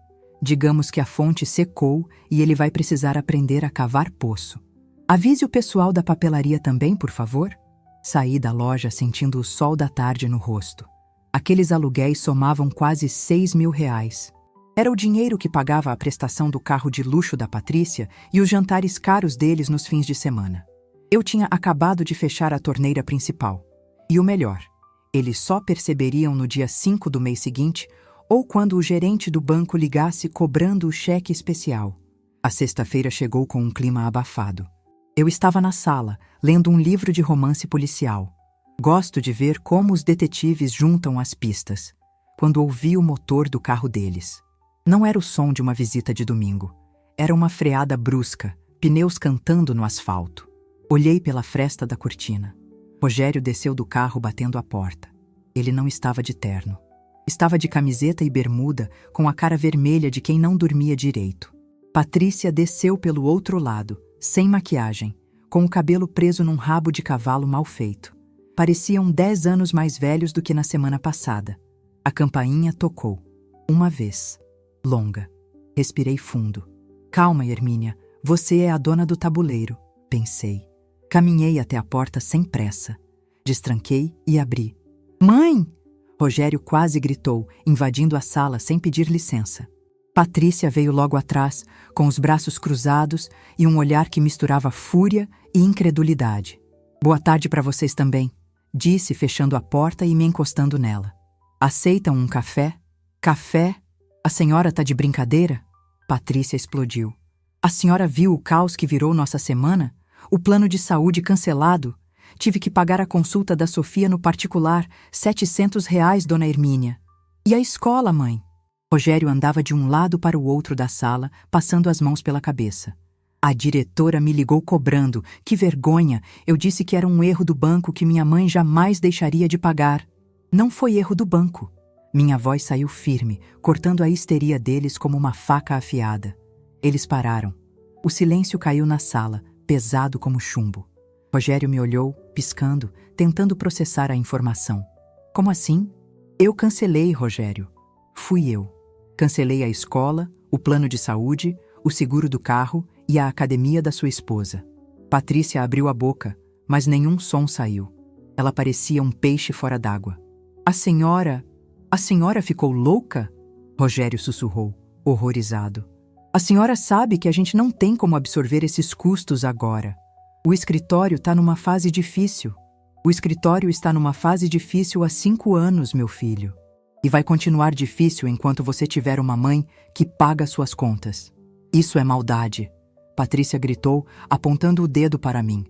Digamos que a fonte secou e ele vai precisar aprender a cavar poço. Avise o pessoal da papelaria também, por favor. Saí da loja sentindo o sol da tarde no rosto. Aqueles aluguéis somavam quase R$ 6.000. Era o dinheiro que pagava a prestação do carro de luxo da Patrícia e os jantares caros deles nos fins de semana. Eu tinha acabado de fechar a torneira principal. E o melhor, eles só perceberiam no dia 5 do mês seguinte ou quando o gerente do banco ligasse cobrando o cheque especial. A sexta-feira chegou com um clima abafado. Eu estava na sala, lendo um livro de romance policial. Gosto de ver como os detetives juntam as pistas. Quando ouvi o motor do carro deles. Não era o som de uma visita de domingo. Era uma freada brusca, pneus cantando no asfalto. Olhei pela fresta da cortina. Rogério desceu do carro batendo a porta. Ele não estava de terno. Estava de camiseta e bermuda, com a cara vermelha de quem não dormia direito. Patrícia desceu pelo outro lado, sem maquiagem, com o cabelo preso num rabo de cavalo mal feito. Pareciam 10 anos mais velhos do que na semana passada. A campainha tocou. Uma vez. Longa. Respirei fundo. Calma, Hermínia. Você é a dona do tabuleiro, pensei. Caminhei até a porta sem pressa. Destranquei e abri. Mãe! Rogério quase gritou, invadindo a sala sem pedir licença. Patrícia veio logo atrás, com os braços cruzados e um olhar que misturava fúria e incredulidade. Boa tarde para vocês também, disse, fechando a porta e me encostando nela. Aceitam um café? Café? A senhora tá de brincadeira? Patrícia explodiu. A senhora viu o caos que virou nossa semana? O plano de saúde cancelado? Tive que pagar a consulta da Sofia no particular, R$ 700, Dona Hermínia. E a escola, mãe? Rogério andava de um lado para o outro da sala, passando as mãos pela cabeça. A diretora me ligou cobrando. Que vergonha! Eu disse que era um erro do banco que minha mãe jamais deixaria de pagar. Não foi erro do banco. Minha voz saiu firme, cortando a histeria deles como uma faca afiada. Eles pararam. O silêncio caiu na sala, pesado como chumbo. Rogério me olhou, piscando, tentando processar a informação. Como assim? Eu cancelei, Rogério. Fui eu. Cancelei a escola, o plano de saúde, o seguro do carro e a academia da sua esposa. Patrícia abriu a boca, mas nenhum som saiu. Ela parecia um peixe fora d'água. A senhora ficou louca? Rogério sussurrou, horrorizado. A senhora sabe que a gente não tem como absorver esses custos agora. O escritório está numa fase difícil. O escritório está numa fase difícil há 5 anos, meu filho. E vai continuar difícil enquanto você tiver uma mãe que paga suas contas. Isso é maldade, Patrícia gritou, apontando o dedo para mim.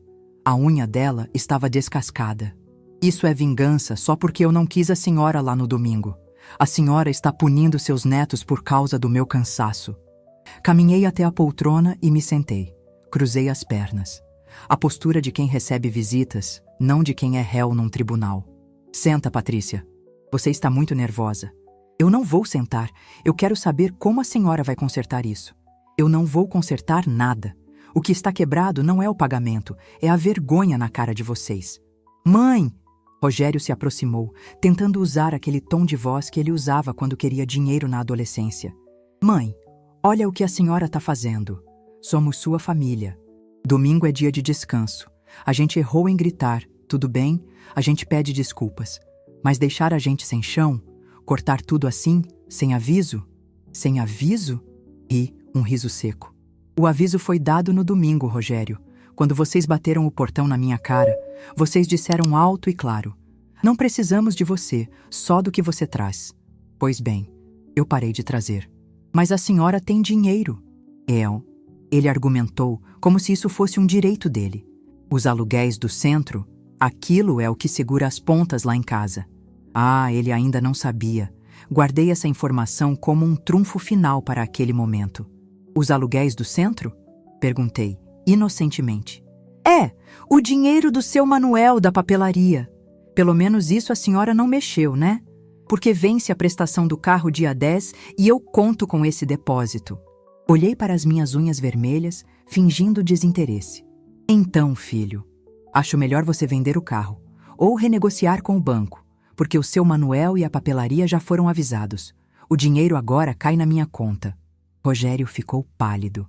A unha dela estava descascada. Isso é vingança só porque eu não quis a senhora lá no domingo. A senhora está punindo seus netos por causa do meu cansaço. Caminhei até a poltrona e me sentei. Cruzei as pernas. A postura de quem recebe visitas, não de quem é réu num tribunal. Senta, Patrícia. Você está muito nervosa. Eu não vou sentar. Eu quero saber como a senhora vai consertar isso. Eu não vou consertar nada. O que está quebrado não é o pagamento, é a vergonha na cara de vocês. Mãe! Rogério se aproximou, tentando usar aquele tom de voz que ele usava quando queria dinheiro na adolescência. Mãe, olha o que a senhora está fazendo. Somos sua família. Domingo é dia de descanso. A gente errou em gritar, tudo bem? A gente pede desculpas. Mas deixar a gente sem chão? Cortar tudo assim, sem aviso? Sem aviso? Ri, um riso seco. O aviso foi dado no domingo, Rogério. Quando vocês bateram o portão na minha cara, vocês disseram alto e claro: não precisamos de você, só do que você traz. Pois bem, eu parei de trazer. Mas a senhora tem dinheiro. Ele argumentou como se isso fosse um direito dele. Os aluguéis do centro, aquilo é o que segura as pontas lá em casa. Ah, ele ainda não sabia. Guardei essa informação como um trunfo final para aquele momento. Os aluguéis do centro? Perguntei, inocentemente. O dinheiro do seu Manuel da papelaria. Pelo menos isso a senhora não mexeu, né? Porque vence a prestação do carro dia 10 e eu conto com esse depósito. Olhei para as minhas unhas vermelhas, fingindo desinteresse. Então, filho, acho melhor você vender o carro ou renegociar com o banco, porque o seu Manuel e a papelaria já foram avisados. O dinheiro agora cai na minha conta. Rogério ficou pálido.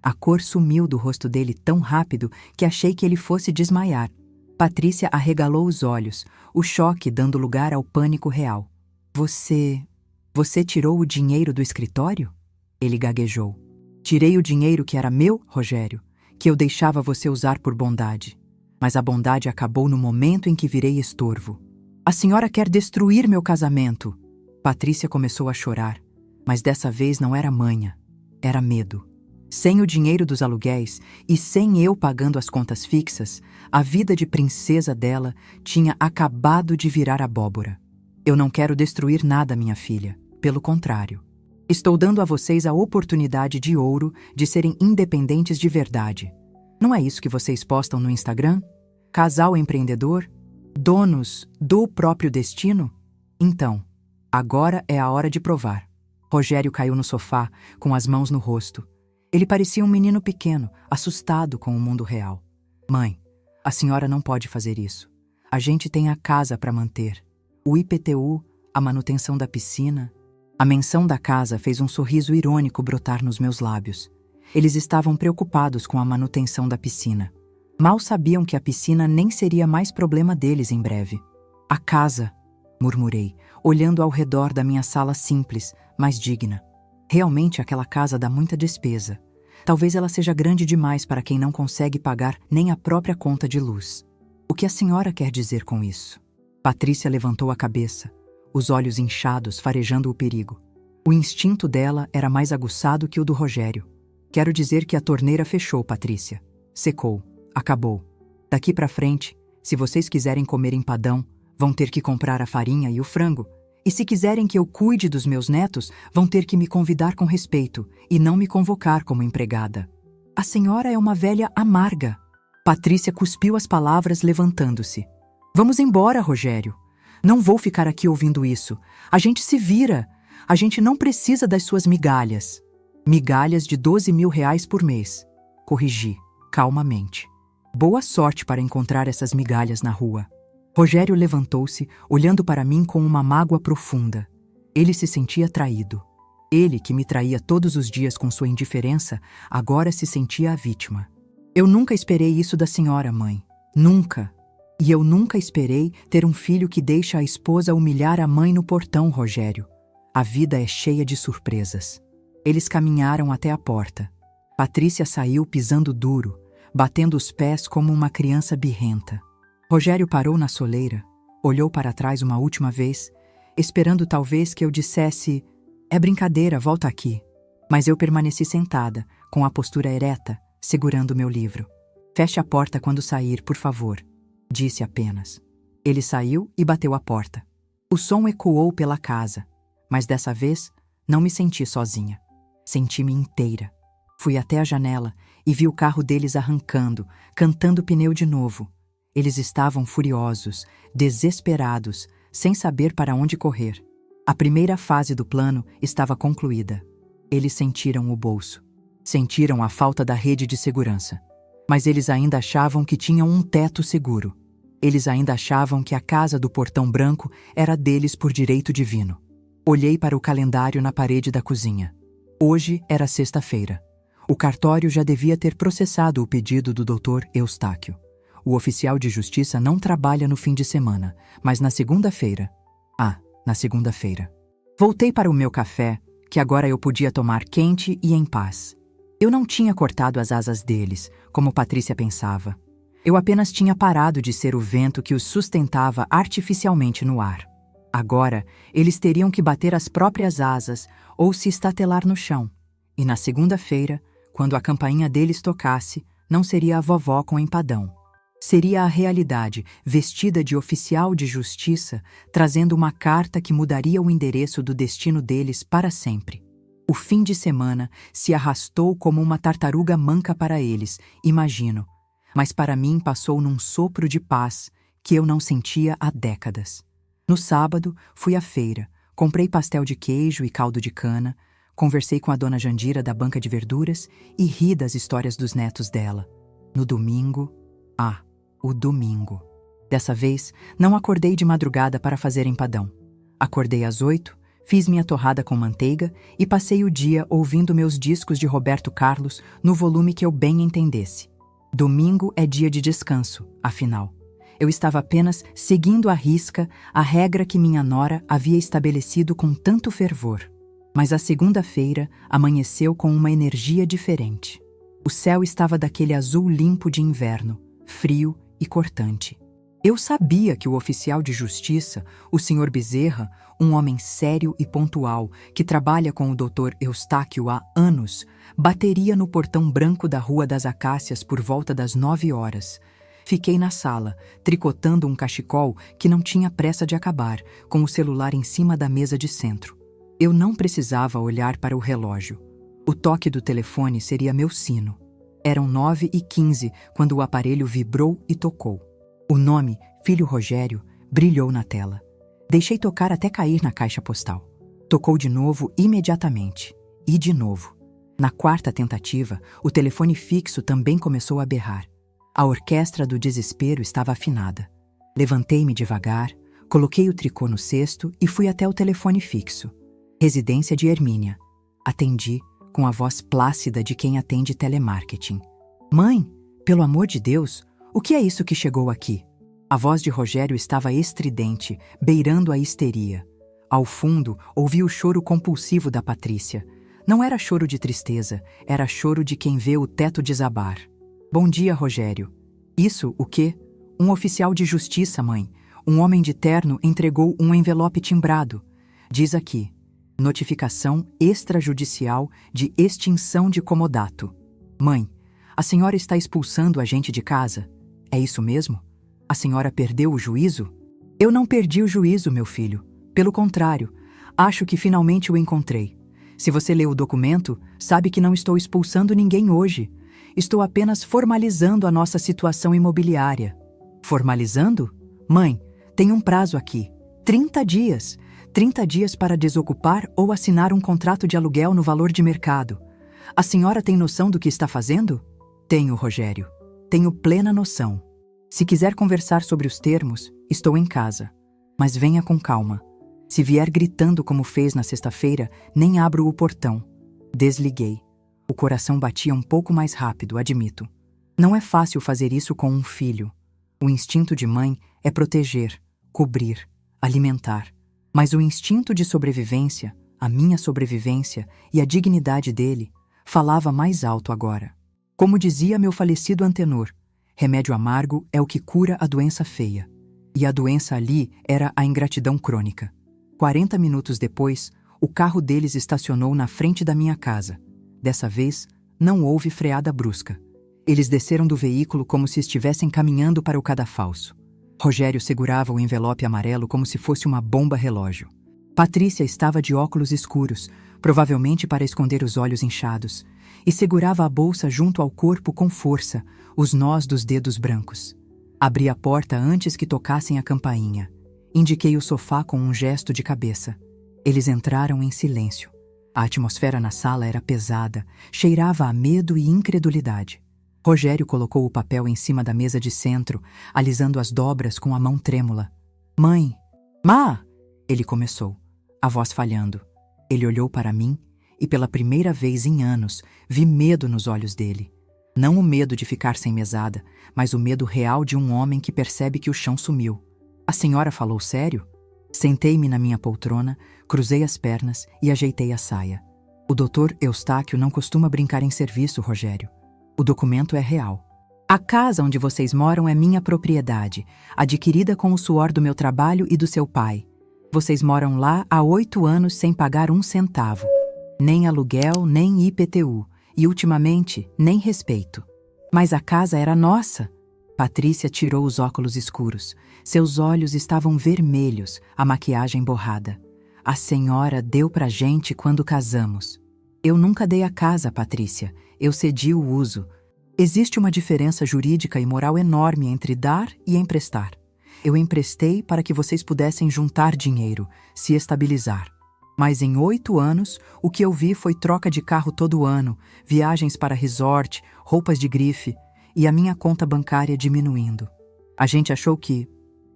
A cor sumiu do rosto dele tão rápido que achei que ele fosse desmaiar. Patrícia arregalou os olhos, o choque dando lugar ao pânico real. Você tirou o dinheiro do escritório? Ele gaguejou. Tirei o dinheiro que era meu, Rogério, que eu deixava você usar por bondade. Mas a bondade acabou no momento em que virei estorvo. A senhora quer destruir meu casamento. Patrícia começou a chorar, mas dessa vez não era manha, era medo. Sem o dinheiro dos aluguéis e sem eu pagando as contas fixas, a vida de princesa dela tinha acabado de virar abóbora. Eu não quero destruir nada, minha filha. Pelo contrário. Estou dando a vocês a oportunidade de ouro de serem independentes de verdade. Não é isso que vocês postam no Instagram? Casal empreendedor? Donos do próprio destino? Então, agora é a hora de provar. Rogério caiu no sofá, com as mãos no rosto. Ele parecia um menino pequeno, assustado com o mundo real. Mãe, a senhora não pode fazer isso. A gente tem a casa para manter. O IPTU, a manutenção da piscina. A menção da casa fez um sorriso irônico brotar nos meus lábios. Eles estavam preocupados com a manutenção da piscina. Mal sabiam que a piscina nem seria mais problema deles em breve. A casa, murmurei, olhando ao redor da minha sala simples, mas digna. Realmente aquela casa dá muita despesa. Talvez ela seja grande demais para quem não consegue pagar nem a própria conta de luz. O que a senhora quer dizer com isso? Patrícia levantou a cabeça, os olhos inchados farejando o perigo. O instinto dela era mais aguçado que o do Rogério. Quero dizer que a torneira fechou, Patrícia. Secou. Acabou. Daqui para frente, se vocês quiserem comer empadão, vão ter que comprar a farinha e o frango. E se quiserem que eu cuide dos meus netos, vão ter que me convidar com respeito e não me convocar como empregada. A senhora é uma velha amarga. Patrícia cuspiu as palavras, levantando-se. Vamos embora, Rogério. Não vou ficar aqui ouvindo isso. A gente se vira. A gente não precisa das suas migalhas. Migalhas de 12 mil reais por mês. Corrigi, calmamente. Boa sorte para encontrar essas migalhas na rua. Rogério levantou-se, olhando para mim com uma mágoa profunda. Ele se sentia traído. Ele, que me traía todos os dias com sua indiferença, agora se sentia a vítima. Eu nunca esperei isso da senhora, mãe. Nunca. E eu nunca esperei ter um filho que deixa a esposa humilhar a mãe no portão, Rogério. A vida é cheia de surpresas. Eles caminharam até a porta. Patrícia saiu pisando duro, batendo os pés como uma criança birrenta. Rogério parou na soleira, olhou para trás uma última vez, esperando talvez que eu dissesse: é brincadeira, volta aqui. Mas eu permaneci sentada, com a postura ereta, segurando meu livro. Feche a porta quando sair, por favor, disse apenas. Ele saiu e bateu a porta. O som ecoou pela casa, mas dessa vez não me senti sozinha. Senti-me inteira. Fui até a janela e vi o carro deles arrancando, cantando pneu de novo. Eles estavam furiosos, desesperados, sem saber para onde correr. A primeira fase do plano estava concluída. Eles sentiram o bolso. Sentiram a falta da rede de segurança. Mas eles ainda achavam que tinham um teto seguro. Eles ainda achavam que a casa do portão branco era deles por direito divino. Olhei para o calendário na parede da cozinha. Hoje era sexta-feira. O cartório já devia ter processado o pedido do Dr. Eustáquio. O oficial de justiça não trabalha no fim de semana, mas na segunda-feira, Na segunda-feira. Voltei para o meu café, que agora eu podia tomar quente e em paz. Eu não tinha cortado as asas deles, como Patrícia pensava. Eu apenas tinha parado de ser o vento que os sustentava artificialmente no ar. Agora, eles teriam que bater as próprias asas ou se estatelar no chão. E na segunda-feira, quando a campainha deles tocasse, não seria a vovó com empadão. Seria a realidade, vestida de oficial de justiça, trazendo uma carta que mudaria o endereço do destino deles para sempre. O fim de semana se arrastou como uma tartaruga manca para eles, imagino, mas para mim passou num sopro de paz que eu não sentia há décadas. No sábado, fui à feira, comprei pastel de queijo e caldo de cana, conversei com a dona Jandira da banca de verduras e ri das histórias dos netos dela. No domingo... o domingo. Dessa vez, não acordei de madrugada para fazer empadão. Acordei às 8, fiz minha torrada com manteiga e passei o dia ouvindo meus discos de Roberto Carlos no volume que eu bem entendesse. Domingo é dia de descanso, afinal. Eu estava apenas seguindo à risca a regra que minha nora havia estabelecido com tanto fervor. Mas a segunda-feira amanheceu com uma energia diferente. O céu estava daquele azul limpo de inverno, frio e cortante. Eu sabia que o oficial de justiça, o Sr. Bezerra, um homem sério e pontual que trabalha com o Dr. Eustáquio há anos, bateria no portão branco da Rua das Acácias por volta das 9 horas. Fiquei na sala, tricotando um cachecol que não tinha pressa de acabar, com o celular em cima da mesa de centro. Eu não precisava olhar para o relógio. O toque do telefone seria meu sino. Eram 9h15 quando o aparelho vibrou e tocou. O nome, Filho Rogério, brilhou na tela. Deixei tocar até cair na caixa postal. Tocou de novo imediatamente. E de novo. Na quarta tentativa, o telefone fixo também começou a berrar. A orquestra do desespero estava afinada. Levantei-me devagar, coloquei o tricô no cesto e fui até o telefone fixo. Residência de Hermínia. Atendi, com a voz plácida de quem atende telemarketing. Mãe, pelo amor de Deus, o que é isso que chegou aqui? A voz de Rogério estava estridente, beirando a histeria. Ao fundo, ouvi o choro compulsivo da Patrícia. Não era choro de tristeza, era choro de quem vê o teto desabar. Bom dia, Rogério. Isso, o quê? Um oficial de justiça, mãe. Um homem de terno entregou um envelope timbrado. Diz aqui. Notificação extrajudicial de extinção de comodato. Mãe, a senhora está expulsando a gente de casa? É isso mesmo? A senhora perdeu o juízo? Eu não perdi o juízo, meu filho. Pelo contrário, acho que finalmente o encontrei. Se você leu o documento, sabe que não estou expulsando ninguém hoje. Estou apenas formalizando a nossa situação imobiliária. Formalizando? Mãe, tem um prazo aqui. 30 dias. 30 dias para desocupar ou assinar um contrato de aluguel no valor de mercado. A senhora tem noção do que está fazendo? Tenho, Rogério. Tenho plena noção. Se quiser conversar sobre os termos, estou em casa. Mas venha com calma. Se vier gritando como fez na sexta-feira, nem abro o portão. Desliguei. O coração batia um pouco mais rápido, admito. Não é fácil fazer isso com um filho. O instinto de mãe é proteger, cobrir, alimentar. Mas o instinto de sobrevivência, a minha sobrevivência e a dignidade dele, falava mais alto agora. Como dizia meu falecido antenor, remédio amargo é o que cura a doença feia. E a doença ali era a ingratidão crônica. 40 minutos depois, o carro deles estacionou na frente da minha casa. Dessa vez, não houve freada brusca. Eles desceram do veículo como se estivessem caminhando para o cadafalso. Rogério segurava o envelope amarelo como se fosse uma bomba-relógio. Patrícia estava de óculos escuros, provavelmente para esconder os olhos inchados, e segurava a bolsa junto ao corpo com força, os nós dos dedos brancos. Abri a porta antes que tocassem a campainha. Indiquei o sofá com um gesto de cabeça. Eles entraram em silêncio. A atmosfera na sala era pesada, cheirava a medo e incredulidade. Rogério colocou o papel em cima da mesa de centro, alisando as dobras com a mão trêmula. Mãe! Má! Ele começou, a voz falhando. Ele olhou para mim e, pela primeira vez em anos, vi medo nos olhos dele. Não o medo de ficar sem mesada, mas o medo real de um homem que percebe que o chão sumiu. A senhora falou sério? Sentei-me na minha poltrona, cruzei as pernas e ajeitei a saia. O doutor Eustáquio não costuma brincar em serviço, Rogério. O documento é real. A casa onde vocês moram é minha propriedade, adquirida com o suor do meu trabalho e do seu pai. Vocês moram lá há 8 anos sem pagar um centavo. Nem aluguel, nem IPTU. E, ultimamente, nem respeito. Mas a casa era nossa. Patrícia tirou os óculos escuros. Seus olhos estavam vermelhos, a maquiagem borrada. A senhora deu pra gente quando casamos. Eu nunca dei a casa, Patrícia. Eu cedi o uso. Existe uma diferença jurídica e moral enorme entre dar e emprestar. Eu emprestei para que vocês pudessem juntar dinheiro, se estabilizar. Mas em 8 anos, o que eu vi foi troca de carro todo ano, viagens para resort, roupas de grife e a minha conta bancária diminuindo. A gente achou que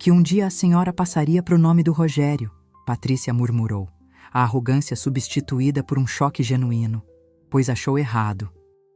um dia a senhora passaria para o nome do Rogério, Patrícia murmurou, a arrogância substituída por um choque genuíno, pois achou errado.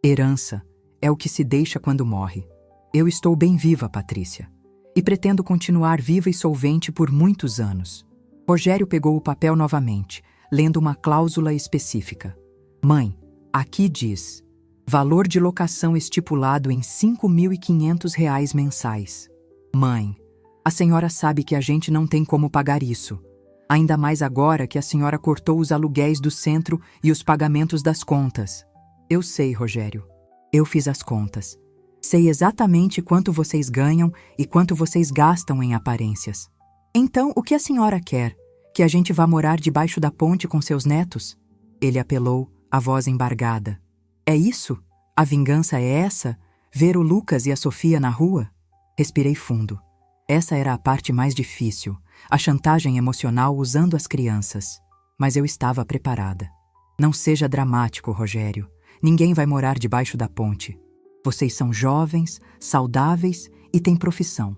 Herança é o que se deixa quando morre. Eu estou bem viva, Patrícia, e pretendo continuar viva e solvente por muitos anos. Rogério pegou o papel novamente, lendo uma cláusula específica. Mãe, aqui diz: valor de locação estipulado em R$ 5.500 mensais. Mãe, a senhora sabe que a gente não tem como pagar isso. Ainda mais agora que a senhora cortou os aluguéis do centro e os pagamentos das contas. Eu sei, Rogério. Eu fiz as contas. Sei exatamente quanto vocês ganham e quanto vocês gastam em aparências. Então, o que a senhora quer? Que a gente vá morar debaixo da ponte com seus netos? Ele apelou, a voz embargada. É isso? A vingança é essa? Ver o Lucas e a Sofia na rua? Respirei fundo. Essa era a parte mais difícil, a chantagem emocional usando as crianças. Mas eu estava preparada. Não seja dramático, Rogério. Ninguém vai morar debaixo da ponte. Vocês são jovens, saudáveis e têm profissão.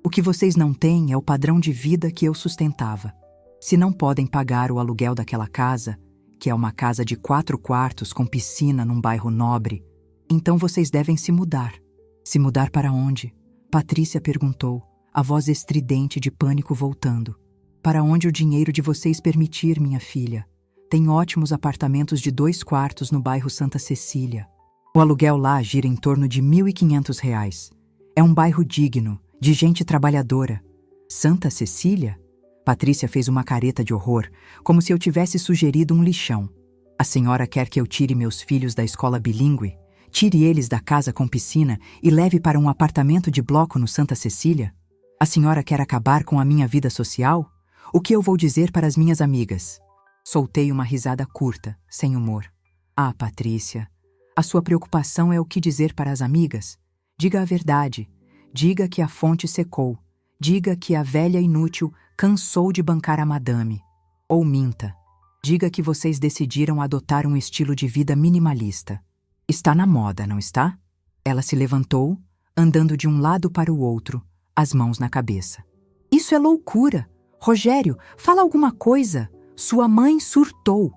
O que vocês não têm é o padrão de vida que eu sustentava. Se não podem pagar o aluguel daquela casa, que é uma casa de 4 quartos com piscina num bairro nobre, então vocês devem se mudar. Se mudar para onde? Patrícia perguntou, a voz estridente de pânico voltando. Para onde o dinheiro de vocês permitir, minha filha. Tem ótimos apartamentos de 2 quartos no bairro Santa Cecília. O aluguel lá gira em torno de R$ 1.500. É um bairro digno, de gente trabalhadora. Santa Cecília? Patrícia fez uma careta de horror, como se eu tivesse sugerido um lixão. A senhora quer que eu tire meus filhos da escola bilíngue? Tire eles da casa com piscina e leve para um apartamento de bloco no Santa Cecília? A senhora quer acabar com a minha vida social? O que eu vou dizer para as minhas amigas? Soltei uma risada curta, sem humor. Ah, Patrícia, a sua preocupação é o que dizer para as amigas? Diga a verdade. Diga que a fonte secou. Diga que a velha inútil cansou de bancar a madame. Ou minta. Diga que vocês decidiram adotar um estilo de vida minimalista. Está na moda, não está? Ela se levantou, andando de um lado para o outro, as mãos na cabeça. Isso é loucura. Rogério, fala alguma coisa. Sua mãe surtou.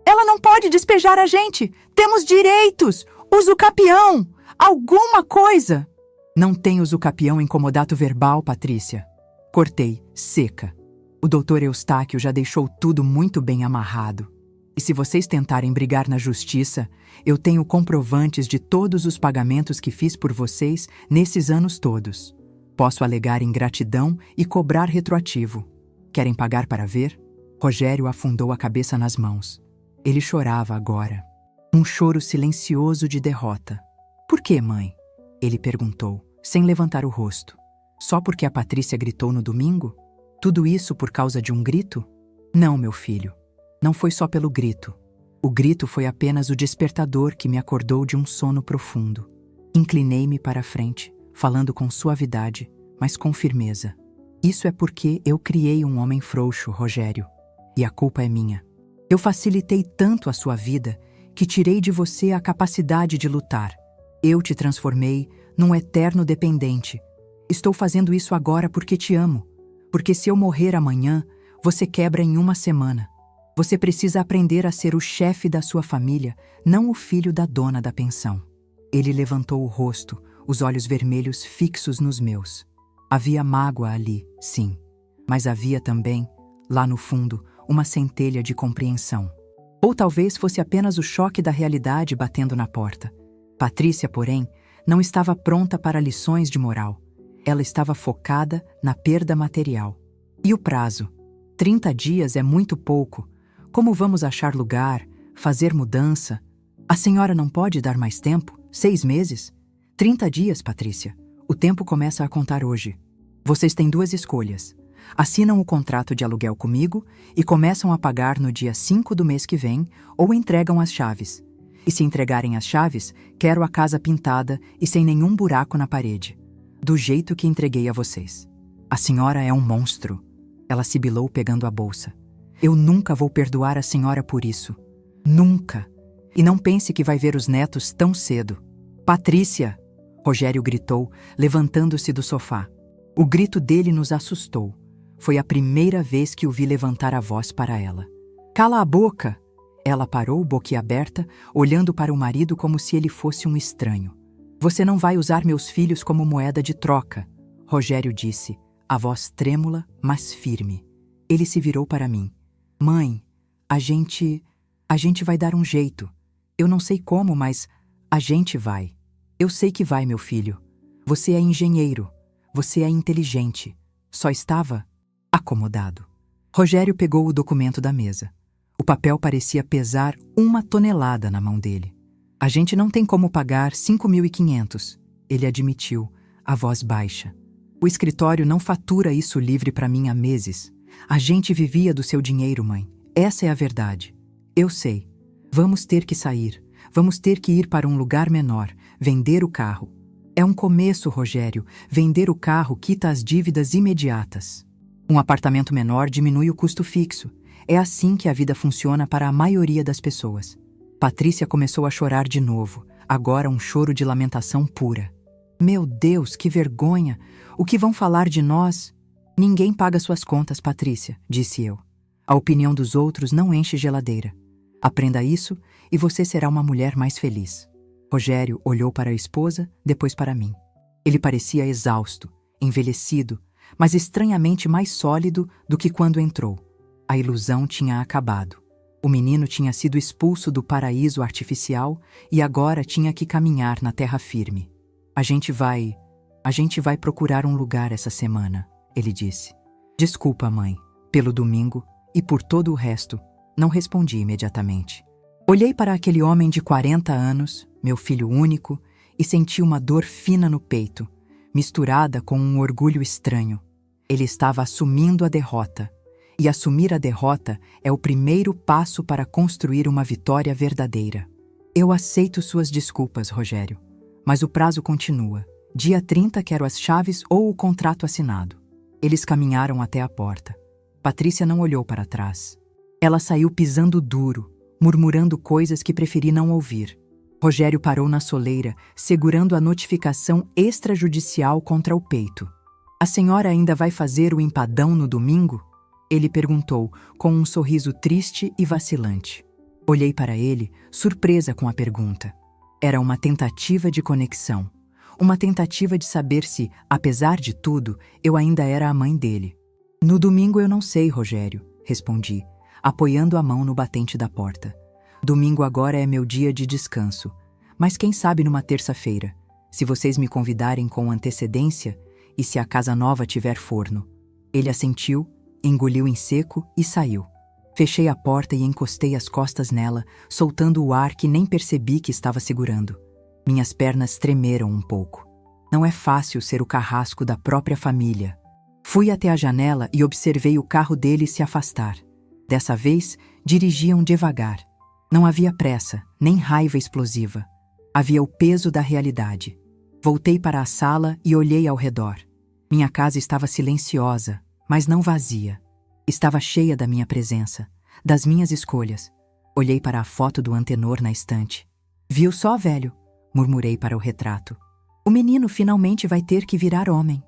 Ela não pode despejar a gente. Temos direitos. Usucapião. Alguma coisa. Não tem usucapião em comodato verbal, Patrícia. Cortei, seca. O doutor Eustáquio já deixou tudo muito bem amarrado. E se vocês tentarem brigar na justiça, eu tenho comprovantes de todos os pagamentos que fiz por vocês nesses anos todos. Posso alegar ingratidão e cobrar retroativo. Querem pagar para ver? Rogério afundou a cabeça nas mãos. Ele chorava agora. Um choro silencioso de derrota. Por quê, mãe? Ele perguntou, sem levantar o rosto. Só porque a Patrícia gritou no domingo? Tudo isso por causa de um grito? Não, meu filho. Não foi só pelo grito. O grito foi apenas o despertador que me acordou de um sono profundo. Inclinei-me para a frente, falando com suavidade, mas com firmeza. Isso é porque eu criei um homem frouxo, Rogério. E a culpa é minha. Eu facilitei tanto a sua vida que tirei de você a capacidade de lutar. Eu te transformei num eterno dependente. Estou fazendo isso agora porque te amo. Porque se eu morrer amanhã, você quebra em 1 semana. Você precisa aprender a ser o chefe da sua família, não o filho da dona da pensão. Ele levantou o rosto, os olhos vermelhos fixos nos meus. Havia mágoa ali, sim. Mas havia também lá no fundo, uma centelha de compreensão. Ou talvez fosse apenas o choque da realidade batendo na porta. Patrícia, porém, não estava pronta para lições de moral. Ela estava focada na perda material. E o prazo? 30 dias é muito pouco. Como vamos achar lugar, fazer mudança? A senhora não pode dar mais tempo? 6 meses? 30 dias, Patrícia. O tempo começa a contar hoje. Vocês têm 2 escolhas. Assinam o contrato de aluguel comigo e começam a pagar no dia 5 do mês que vem, ou entregam as chaves. E se entregarem as chaves, quero a casa pintada e sem nenhum buraco na parede, do jeito que entreguei a vocês. A senhora é um monstro. Ela sibilou pegando a bolsa. Eu nunca vou perdoar a senhora por isso. Nunca. E não pense que vai ver os netos tão cedo. Patrícia! Rogério gritou, levantando-se do sofá. O grito dele nos assustou. Foi a primeira vez que o vi levantar a voz para ela. Cala a boca! Ela parou, boquiaberta, olhando para o marido como se ele fosse um estranho. Você não vai usar meus filhos como moeda de troca, Rogério disse, a voz trêmula, mas firme. Ele se virou para mim. Mãe, a gente vai dar um jeito. Eu não sei como, mas a gente vai. Eu sei que vai, meu filho. Você é engenheiro. Você é inteligente. Só estava acomodado. Rogério pegou o documento da mesa. O papel parecia pesar 1 tonelada na mão dele. A gente não tem como pagar 5.500, ele admitiu, a voz baixa. O escritório não fatura isso livre para mim há meses. A gente vivia do seu dinheiro, mãe. Essa é a verdade. Eu sei. Vamos ter que sair. Vamos ter que ir para um lugar menor, vender o carro. É um começo, Rogério. Vender o carro quita as dívidas imediatas. Um apartamento menor diminui o custo fixo. É assim que a vida funciona para a maioria das pessoas. Patrícia começou a chorar de novo, agora um choro de lamentação pura. Meu Deus, que vergonha! O que vão falar de nós? Ninguém paga suas contas, Patrícia, disse eu. A opinião dos outros não enche geladeira. Aprenda isso e você será uma mulher mais feliz. Rogério olhou para a esposa, depois para mim. Ele parecia exausto, envelhecido, mas estranhamente mais sólido do que quando entrou. A ilusão tinha acabado. O menino tinha sido expulso do paraíso artificial e agora tinha que caminhar na terra firme. A gente vai procurar um lugar essa semana, ele disse. Desculpa, mãe, pelo domingo e por todo o resto. Não respondi imediatamente. Olhei para aquele homem de 40 anos, meu filho único, e senti uma dor fina no peito, misturada com um orgulho estranho. Ele estava assumindo a derrota. E assumir a derrota é o primeiro passo para construir uma vitória verdadeira. Eu aceito suas desculpas, Rogério. Mas o prazo continua. Dia 30 quero as chaves ou o contrato assinado. Eles caminharam até a porta. Patrícia não olhou para trás. Ela saiu pisando duro, murmurando coisas que preferi não ouvir. Rogério parou na soleira, segurando a notificação extrajudicial contra o peito. A senhora ainda vai fazer o empadão no domingo? Ele perguntou, com um sorriso triste e vacilante. Olhei para ele, surpresa com a pergunta. Era uma tentativa de conexão. Uma tentativa de saber se, apesar de tudo, eu ainda era a mãe dele. No domingo eu não sei, Rogério, respondi, apoiando a mão no batente da porta. Domingo agora é meu dia de descanso. Mas quem sabe numa terça-feira, se vocês me convidarem com antecedência e se a casa nova tiver forno. Ele assentiu, engoliu em seco e saiu. Fechei a porta e encostei as costas nela, soltando o ar que nem percebi que estava segurando. Minhas pernas tremeram um pouco. Não é fácil ser o carrasco da própria família. Fui até a janela e observei o carro dele se afastar. Dessa vez, dirigiam devagar. Não havia pressa, nem raiva explosiva. Havia o peso da realidade. Voltei para a sala e olhei ao redor. Minha casa estava silenciosa, mas não vazia. Estava cheia da minha presença, das minhas escolhas. Olhei para a foto do Antenor na estante. Viu só, velho? Murmurei para o retrato. O menino finalmente vai ter que virar homem.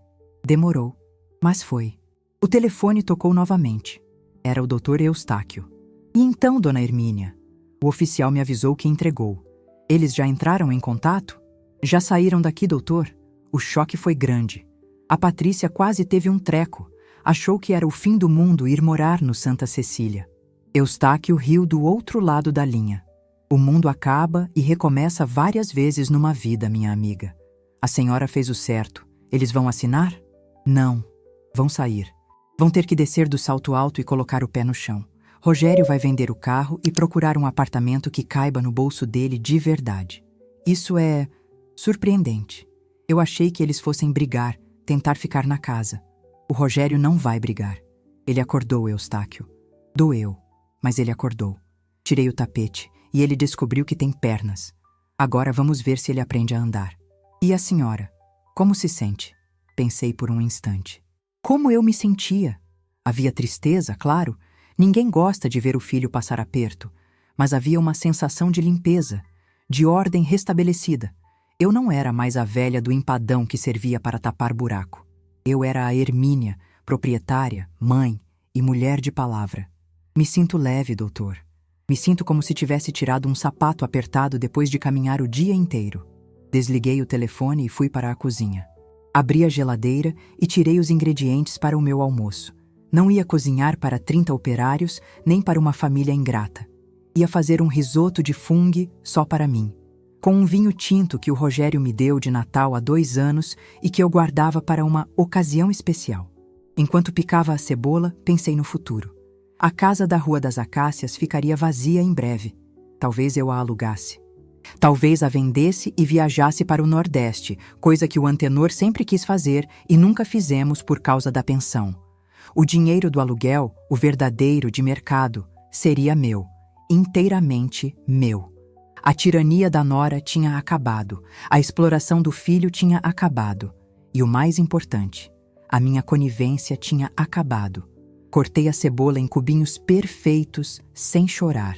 Demorou, mas foi. O telefone tocou novamente. Era o Dr. Eustáquio. E então, dona Hermínia? O oficial me avisou que entregou. Eles já entraram em contato? Já saíram daqui, doutor? O choque foi grande. A Patrícia quase teve um treco. Achou que era o fim do mundo ir morar no Santa Cecília. Eustáquio riu do outro lado da linha. O mundo acaba e recomeça várias vezes numa vida, minha amiga. A senhora fez o certo. Eles vão assinar? Não. Vão sair. Vão ter que descer do salto alto e colocar o pé no chão. Rogério vai vender o carro e procurar um apartamento que caiba no bolso dele de verdade. Isso é surpreendente. Eu achei que eles fossem brigar, tentar ficar na casa. O Rogério não vai brigar. Ele acordou, Eustáquio. Doeu, mas ele acordou. Tirei o tapete e ele descobriu que tem pernas. Agora vamos ver se ele aprende a andar. E a senhora? Como se sente? Pensei por um instante. Como eu me sentia? Havia tristeza, claro. Ninguém gosta de ver o filho passar aperto. Mas havia uma sensação de limpeza, de ordem restabelecida. Eu não era mais a velha do empadão que servia para tapar buraco. Eu era a Hermínia, proprietária, mãe e mulher de palavra. Me sinto leve, doutor. Me sinto como se tivesse tirado um sapato apertado depois de caminhar o dia inteiro. Desliguei o telefone e fui para a cozinha. Abri a geladeira e tirei os ingredientes para o meu almoço. Não ia cozinhar para 30 operários, nem para uma família ingrata. Ia fazer um risoto de fungo só para mim, com um vinho tinto que o Rogério me deu de Natal há 2 anos e que eu guardava para uma ocasião especial. Enquanto picava a cebola, pensei no futuro. A casa da Rua das Acácias ficaria vazia em breve. Talvez eu a alugasse. Talvez a vendesse e viajasse para o Nordeste, coisa que o Antenor sempre quis fazer e nunca fizemos por causa da pensão. O dinheiro do aluguel, o verdadeiro de mercado, seria meu, inteiramente meu. A tirania da nora tinha acabado, a exploração do filho tinha acabado. E o mais importante, a minha conivência tinha acabado. Cortei a cebola em cubinhos perfeitos, sem chorar.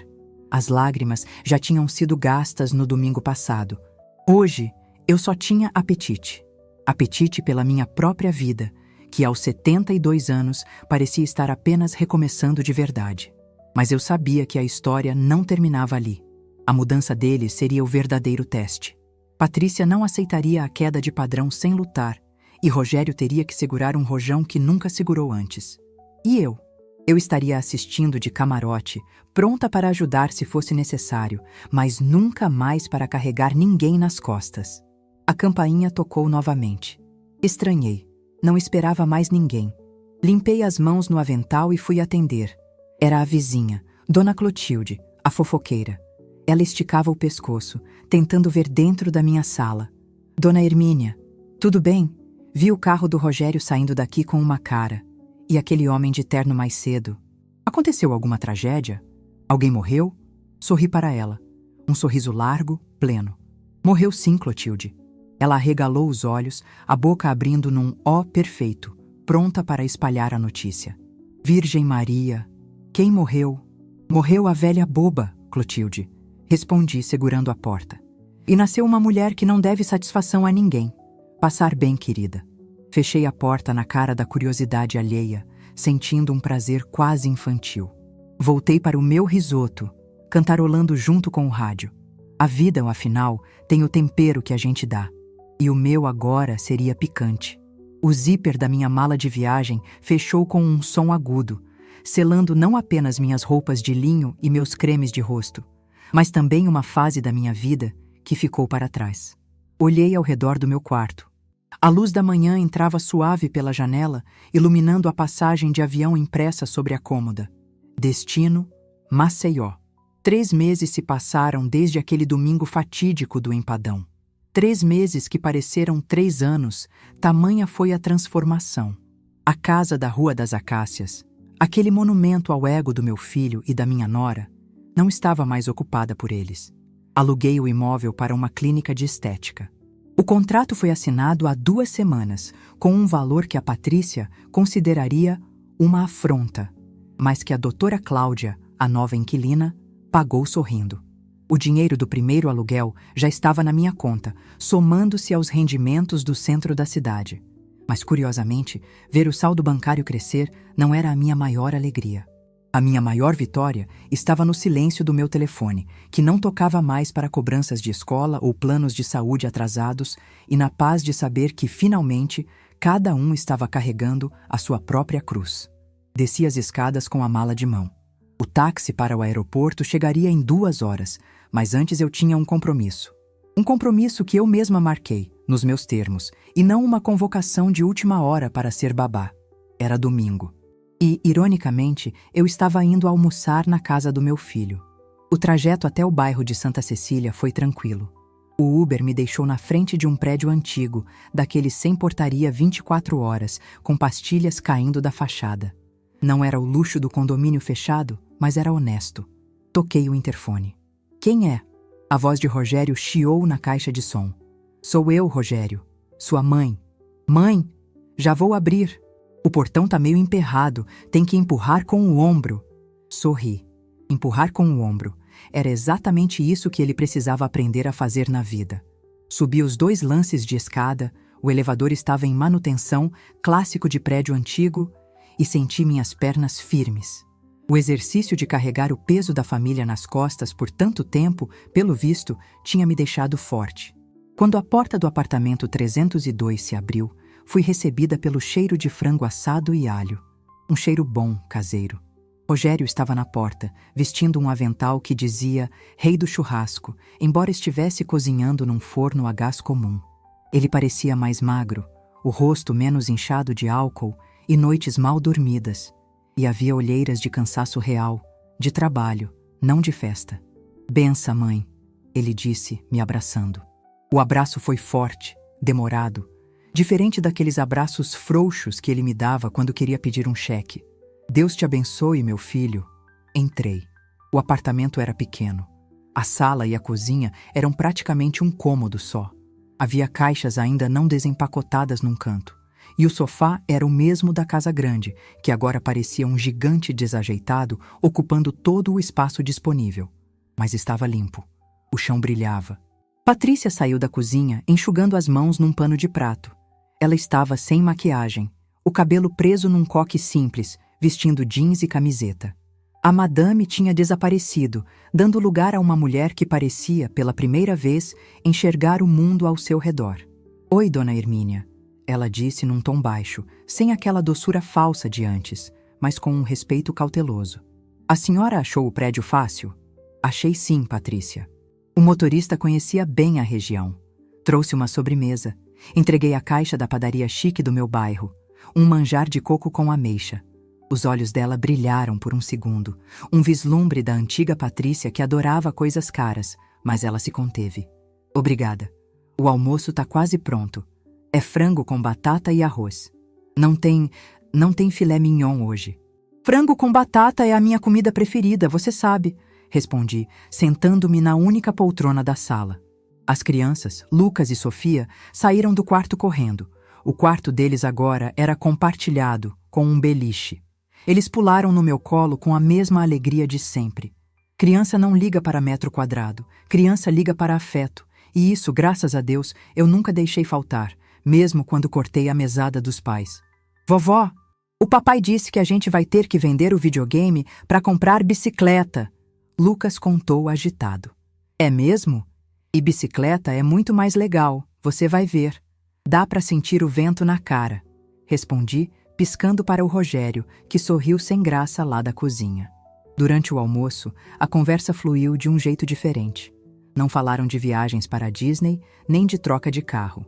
As lágrimas já tinham sido gastas no domingo passado. Hoje, eu só tinha apetite. Apetite pela minha própria vida, que aos 72 anos parecia estar apenas recomeçando de verdade. Mas eu sabia que a história não terminava ali. A mudança dele seria o verdadeiro teste. Patrícia não aceitaria a queda de padrão sem lutar, e Rogério teria que segurar um rojão que nunca segurou antes. E eu? Eu estaria assistindo de camarote, pronta para ajudar se fosse necessário, mas nunca mais para carregar ninguém nas costas. A campainha tocou novamente. Estranhei. Não esperava mais ninguém. Limpei as mãos no avental e fui atender. Era a vizinha, Dona Clotilde, a fofoqueira. Ela esticava o pescoço, tentando ver dentro da minha sala. Dona Hermínia, tudo bem? Vi o carro do Rogério saindo daqui com uma cara. E aquele homem de terno mais cedo. Aconteceu alguma tragédia? Alguém morreu? Sorri para ela. Um sorriso largo, pleno. Morreu sim, Clotilde. Ela arregalou os olhos, a boca abrindo num ó perfeito, pronta para espalhar a notícia. Virgem Maria! Quem morreu? Morreu a velha boba, Clotilde. Respondi, segurando a porta. E nasceu uma mulher que não deve satisfação a ninguém. Passar bem, querida. Fechei a porta na cara da curiosidade alheia, sentindo um prazer quase infantil. Voltei para o meu risoto, cantarolando junto com o rádio. A vida, afinal, tem o tempero que a gente dá. E o meu agora seria picante. O zíper da minha mala de viagem fechou com um som agudo, selando não apenas minhas roupas de linho e meus cremes de rosto, mas também uma fase da minha vida que ficou para trás. Olhei ao redor do meu quarto. A luz da manhã entrava suave pela janela, iluminando a passagem de avião impressa sobre a cômoda. Destino, Maceió. 3 meses se passaram desde aquele domingo fatídico do empadão. 3 meses que pareceram 3 anos, tamanha foi a transformação. A casa da Rua das Acácias, aquele monumento ao ego do meu filho e da minha nora, não estava mais ocupada por eles. Aluguei o imóvel para uma clínica de estética. O contrato foi assinado há 2 semanas, com um valor que a Patrícia consideraria uma afronta, mas que a doutora Cláudia, a nova inquilina, pagou sorrindo. O dinheiro do primeiro aluguel já estava na minha conta, somando-se aos rendimentos do centro da cidade. Mas, curiosamente, ver o saldo bancário crescer não era a minha maior alegria. A minha maior vitória estava no silêncio do meu telefone, que não tocava mais para cobranças de escola ou planos de saúde atrasados, e na paz de saber que, finalmente, Cada um estava carregando a sua própria cruz. Desci as escadas com a mala de mão. O táxi para o aeroporto chegaria em 2 horas, mas antes eu tinha um compromisso. Um compromisso que eu mesma marquei, nos meus termos, e não uma convocação de última hora para ser babá. Era domingo. E, ironicamente, eu estava indo almoçar na casa do meu filho. O trajeto até o bairro de Santa Cecília foi tranquilo. O Uber me deixou na frente de um prédio antigo, daqueles sem portaria 24 horas, com pastilhas caindo da fachada. Não era o luxo do condomínio fechado, mas era honesto. Toquei o interfone. Quem é? A voz de Rogério chiou na caixa de som. Sou eu, Rogério. Sua mãe. Mãe, já vou abrir. O portão tá meio emperrado, tem que empurrar com o ombro. Sorri. Empurrar com o ombro. Era exatamente isso que ele precisava aprender a fazer na vida. Subi os 2 lances de escada, o elevador estava em manutenção, clássico de prédio antigo, e senti minhas pernas firmes. O exercício de carregar o peso da família nas costas por tanto tempo, pelo visto, tinha me deixado forte. Quando a porta do apartamento 302 se abriu, fui recebida pelo cheiro de frango assado e alho. Um cheiro bom, caseiro. Rogério estava na porta, vestindo um avental que dizia Rei do Churrasco, embora estivesse cozinhando num forno a gás comum. Ele parecia mais magro, o rosto menos inchado de álcool e noites mal dormidas. E havia olheiras de cansaço real, de trabalho, não de festa. Bença, mãe, ele disse, me abraçando. O abraço foi forte, demorado, diferente daqueles abraços frouxos que ele me dava quando queria pedir um cheque. Deus te abençoe, meu filho. Entrei. O apartamento era pequeno. A sala e a cozinha eram praticamente um cômodo só. Havia caixas ainda não desempacotadas num canto. E o sofá era o mesmo da casa grande, que agora parecia um gigante desajeitado, ocupando todo o espaço disponível. Mas estava limpo. O chão brilhava. Patrícia saiu da cozinha, enxugando as mãos num pano de prato. Ela estava sem maquiagem, o cabelo preso num coque simples, vestindo jeans e camiseta. A madame tinha desaparecido, dando lugar a uma mulher que parecia, pela primeira vez, enxergar o mundo ao seu redor. Oi, dona Hermínia. Ela disse num tom baixo, sem aquela doçura falsa de antes, mas com um respeito cauteloso. A senhora achou o prédio fácil? Achei sim, Patrícia. O motorista conhecia bem a região. Trouxe uma sobremesa. Entreguei a caixa da padaria chique do meu bairro. Um manjar de coco com ameixa. Os olhos dela brilharam por um segundo. Um vislumbre da antiga Patrícia que adorava coisas caras, mas ela se conteve. Obrigada. O almoço tá quase pronto. É frango com batata e arroz. Não tem filé mignon hoje. Frango com batata é a minha comida preferida, você sabe, respondi, sentando-me na única poltrona da sala. As crianças, Lucas e Sofia, saíram do quarto correndo. O quarto deles agora era compartilhado, com um beliche. Eles pularam no meu colo com a mesma alegria de sempre. Criança não liga para metro quadrado, criança liga para afeto. E isso, graças a Deus, eu nunca deixei faltar, mesmo quando cortei a mesada dos pais. Vovó, o papai disse que a gente vai ter que vender o videogame para comprar bicicleta. Lucas contou agitado. É mesmo? E bicicleta é muito mais legal, você vai ver. Dá para sentir o vento na cara. Respondi, piscando para o Rogério, que sorriu sem graça lá da cozinha. Durante o almoço, a conversa fluiu de um jeito diferente. Não falaram de viagens para a Disney, nem de troca de carro.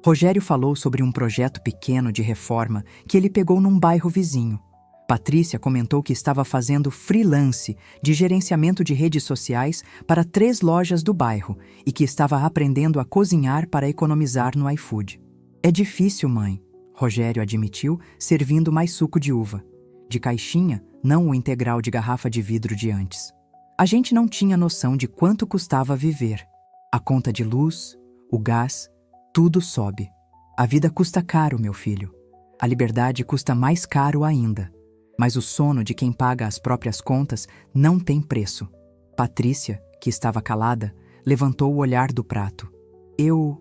Rogério falou sobre um projeto pequeno de reforma que ele pegou num bairro vizinho. Patrícia comentou que estava fazendo freelance de gerenciamento de redes sociais para 3 lojas do bairro e que estava aprendendo a cozinhar para economizar no iFood. É difícil, mãe, Rogério admitiu, servindo mais suco de uva. De caixinha, não o integral de garrafa de vidro de antes. A gente não tinha noção de quanto custava viver. A conta de luz, o gás, tudo sobe. A vida custa caro, meu filho. A liberdade custa mais caro ainda. Mas o sono de quem paga as próprias contas não tem preço. Patrícia, que estava calada, levantou o olhar do prato. Eu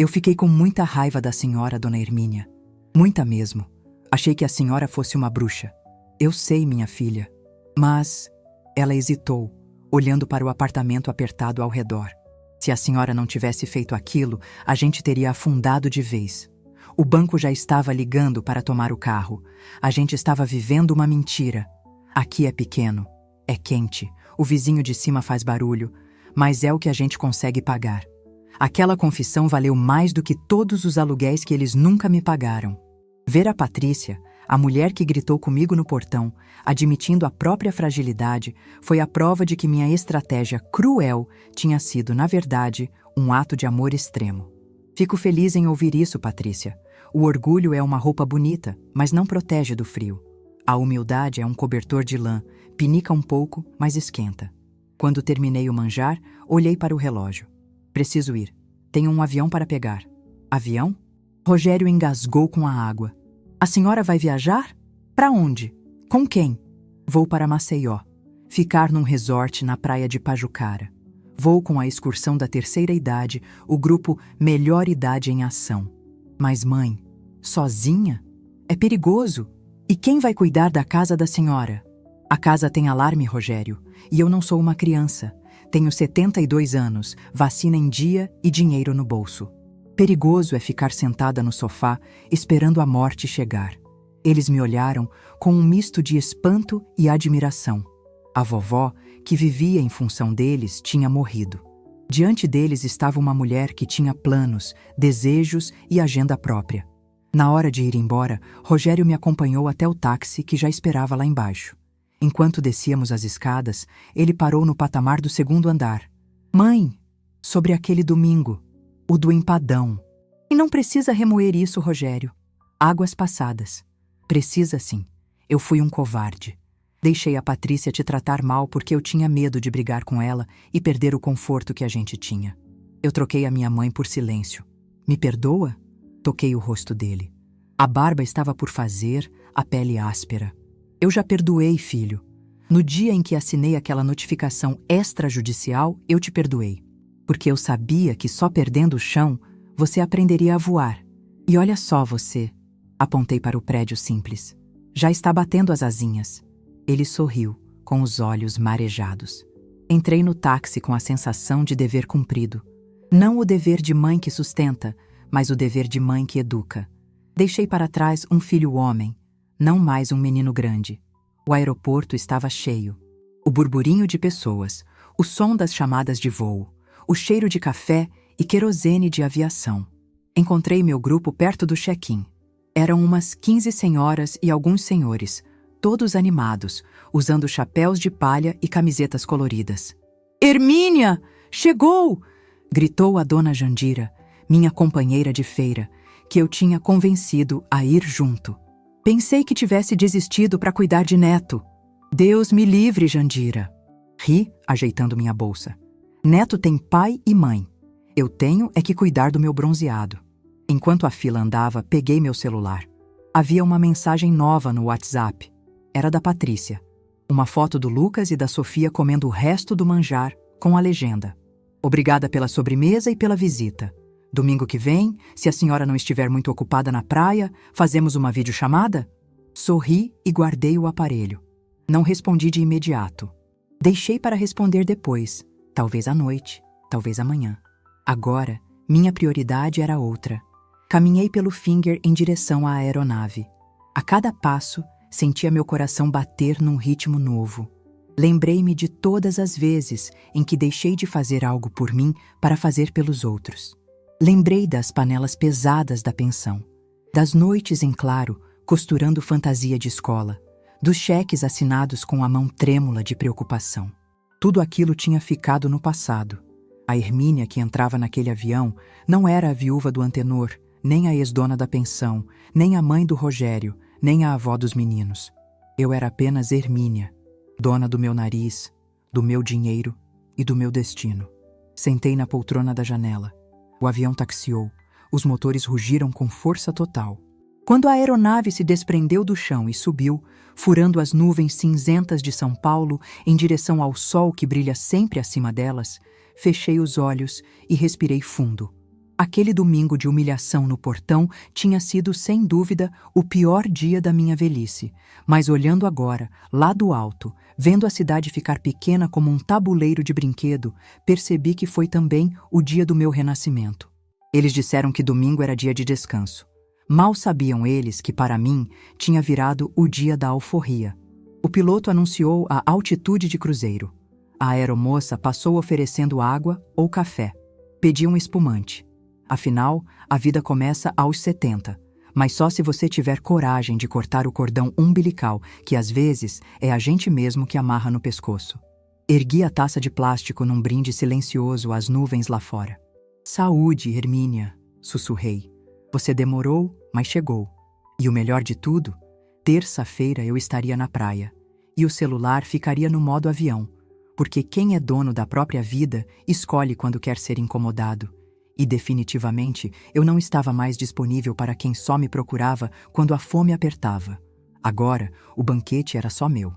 fiquei com muita raiva da senhora, dona Hermínia. Muita mesmo. Achei que a senhora fosse uma bruxa. Eu sei, minha filha. Mas... Ela hesitou, olhando para o apartamento apertado ao redor. Se a senhora não tivesse feito aquilo, a gente teria afundado de vez. O banco já estava ligando para tomar o carro. A gente estava vivendo uma mentira. Aqui é pequeno, é quente, o vizinho de cima faz barulho, mas é o que a gente consegue pagar. Aquela confissão valeu mais do que todos os aluguéis que eles nunca me pagaram. Ver a Patrícia, a mulher que gritou comigo no portão, admitindo a própria fragilidade, foi a prova de que minha estratégia cruel tinha sido, na verdade, um ato de amor extremo. Fico feliz em ouvir isso, Patrícia. O orgulho é uma roupa bonita, mas não protege do frio. A humildade é um cobertor de lã, pinica um pouco, mas esquenta. Quando terminei o manjar, olhei para o relógio. Preciso ir. Tenho um avião para pegar. Avião? Rogério engasgou com a água. A senhora vai viajar? Para onde? Com quem? Vou para Maceió. Ficar num resort na praia de Pajucara. Vou com a excursão da terceira idade, o grupo Melhor Idade em Ação. Mas mãe, sozinha? É perigoso. E quem vai cuidar da casa da senhora? A casa tem alarme, Rogério, e eu não sou uma criança. Tenho 72 anos, vacina em dia e dinheiro no bolso. Perigoso é ficar sentada no sofá, esperando a morte chegar. Eles me olharam com um misto de espanto e admiração. A vovó, que vivia em função deles, tinha morrido. Diante deles estava uma mulher que tinha planos, desejos e agenda própria. Na hora de ir embora, Rogério me acompanhou até o táxi que já esperava lá embaixo. Enquanto descíamos as escadas, ele parou no patamar do segundo andar. Mãe, sobre aquele domingo, o do empadão. E não precisa remoer isso, Rogério. Águas passadas. Precisa sim. Eu fui um covarde. Deixei a Patrícia te tratar mal porque eu tinha medo de brigar com ela e perder o conforto que a gente tinha. Eu troquei a minha mãe por silêncio. Me perdoa? Toquei o rosto dele. A barba estava por fazer, a pele áspera. Eu já perdoei, filho. No dia em que assinei aquela notificação extrajudicial, eu te perdoei. Porque eu sabia que só perdendo o chão, você aprenderia a voar. E olha só você. Apontei para o prédio simples. Já está batendo as asinhas. Ele sorriu, com os olhos marejados. Entrei no táxi com a sensação de dever cumprido. Não o dever de mãe que sustenta, mas o dever de mãe que educa. Deixei para trás um filho homem, não mais um menino grande. O aeroporto estava cheio. O burburinho de pessoas, o som das chamadas de voo, o cheiro de café e querosene de aviação. Encontrei meu grupo perto do check-in. Eram umas 15 senhoras e alguns senhores, todos animados, usando chapéus de palha e camisetas coloridas. Hermínia! Chegou! Gritou a dona Jandira, minha companheira de feira, que eu tinha convencido a ir junto. Pensei que tivesse desistido para cuidar de Neto. Deus me livre, Jandira. Ri, ajeitando minha bolsa. Neto tem pai e mãe. Eu tenho é que cuidar do meu bronzeado. Enquanto a fila andava, peguei meu celular. Havia uma mensagem nova no WhatsApp. Era da Patrícia. Uma foto do Lucas e da Sofia comendo o resto do manjar, com a legenda: obrigada pela sobremesa e pela visita. Domingo que vem, se a senhora não estiver muito ocupada na praia, fazemos uma videochamada? Sorri e guardei o aparelho. Não respondi de imediato. Deixei para responder depois, talvez à noite, talvez amanhã. Agora, minha prioridade era outra. Caminhei pelo Finger em direção à aeronave. A cada passo, sentia meu coração bater num ritmo novo. Lembrei-me de todas as vezes em que deixei de fazer algo por mim para fazer pelos outros. Lembrei das panelas pesadas da pensão, das noites em claro, costurando fantasia de escola, dos cheques assinados com a mão trêmula de preocupação. Tudo aquilo tinha ficado no passado. A Hermínia que entrava naquele avião não era a viúva do Antenor, nem a ex-dona da pensão, nem a mãe do Rogério, nem a avó dos meninos. Eu era apenas Hermínia, dona do meu nariz, do meu dinheiro e do meu destino. Sentei na poltrona da janela. O avião taxiou. Os motores rugiram com força total. Quando a aeronave se desprendeu do chão e subiu, furando as nuvens cinzentas de São Paulo em direção ao sol que brilha sempre acima delas, fechei os olhos e respirei fundo. Aquele domingo de humilhação no portão tinha sido, sem dúvida, o pior dia da minha velhice. Mas olhando agora, lá do alto, vendo a cidade ficar pequena como um tabuleiro de brinquedo, percebi que foi também o dia do meu renascimento. Eles disseram que domingo era dia de descanso. Mal sabiam eles que, para mim, tinha virado o dia da alforria. O piloto anunciou a altitude de cruzeiro. A aeromoça passou oferecendo água ou café. Pedi um espumante. Afinal, a vida começa aos 70, mas só se você tiver coragem de cortar o cordão umbilical, que às vezes é a gente mesmo que amarra no pescoço. Ergui a taça de plástico num brinde silencioso às nuvens lá fora. Saúde, Hermínia, sussurrei. Você demorou, mas chegou. E o melhor de tudo, terça-feira eu estaria na praia. E o celular ficaria no modo avião, porque quem é dono da própria vida escolhe quando quer ser incomodado. E definitivamente eu não estava mais disponível para quem só me procurava quando a fome apertava. Agora, o banquete era só meu.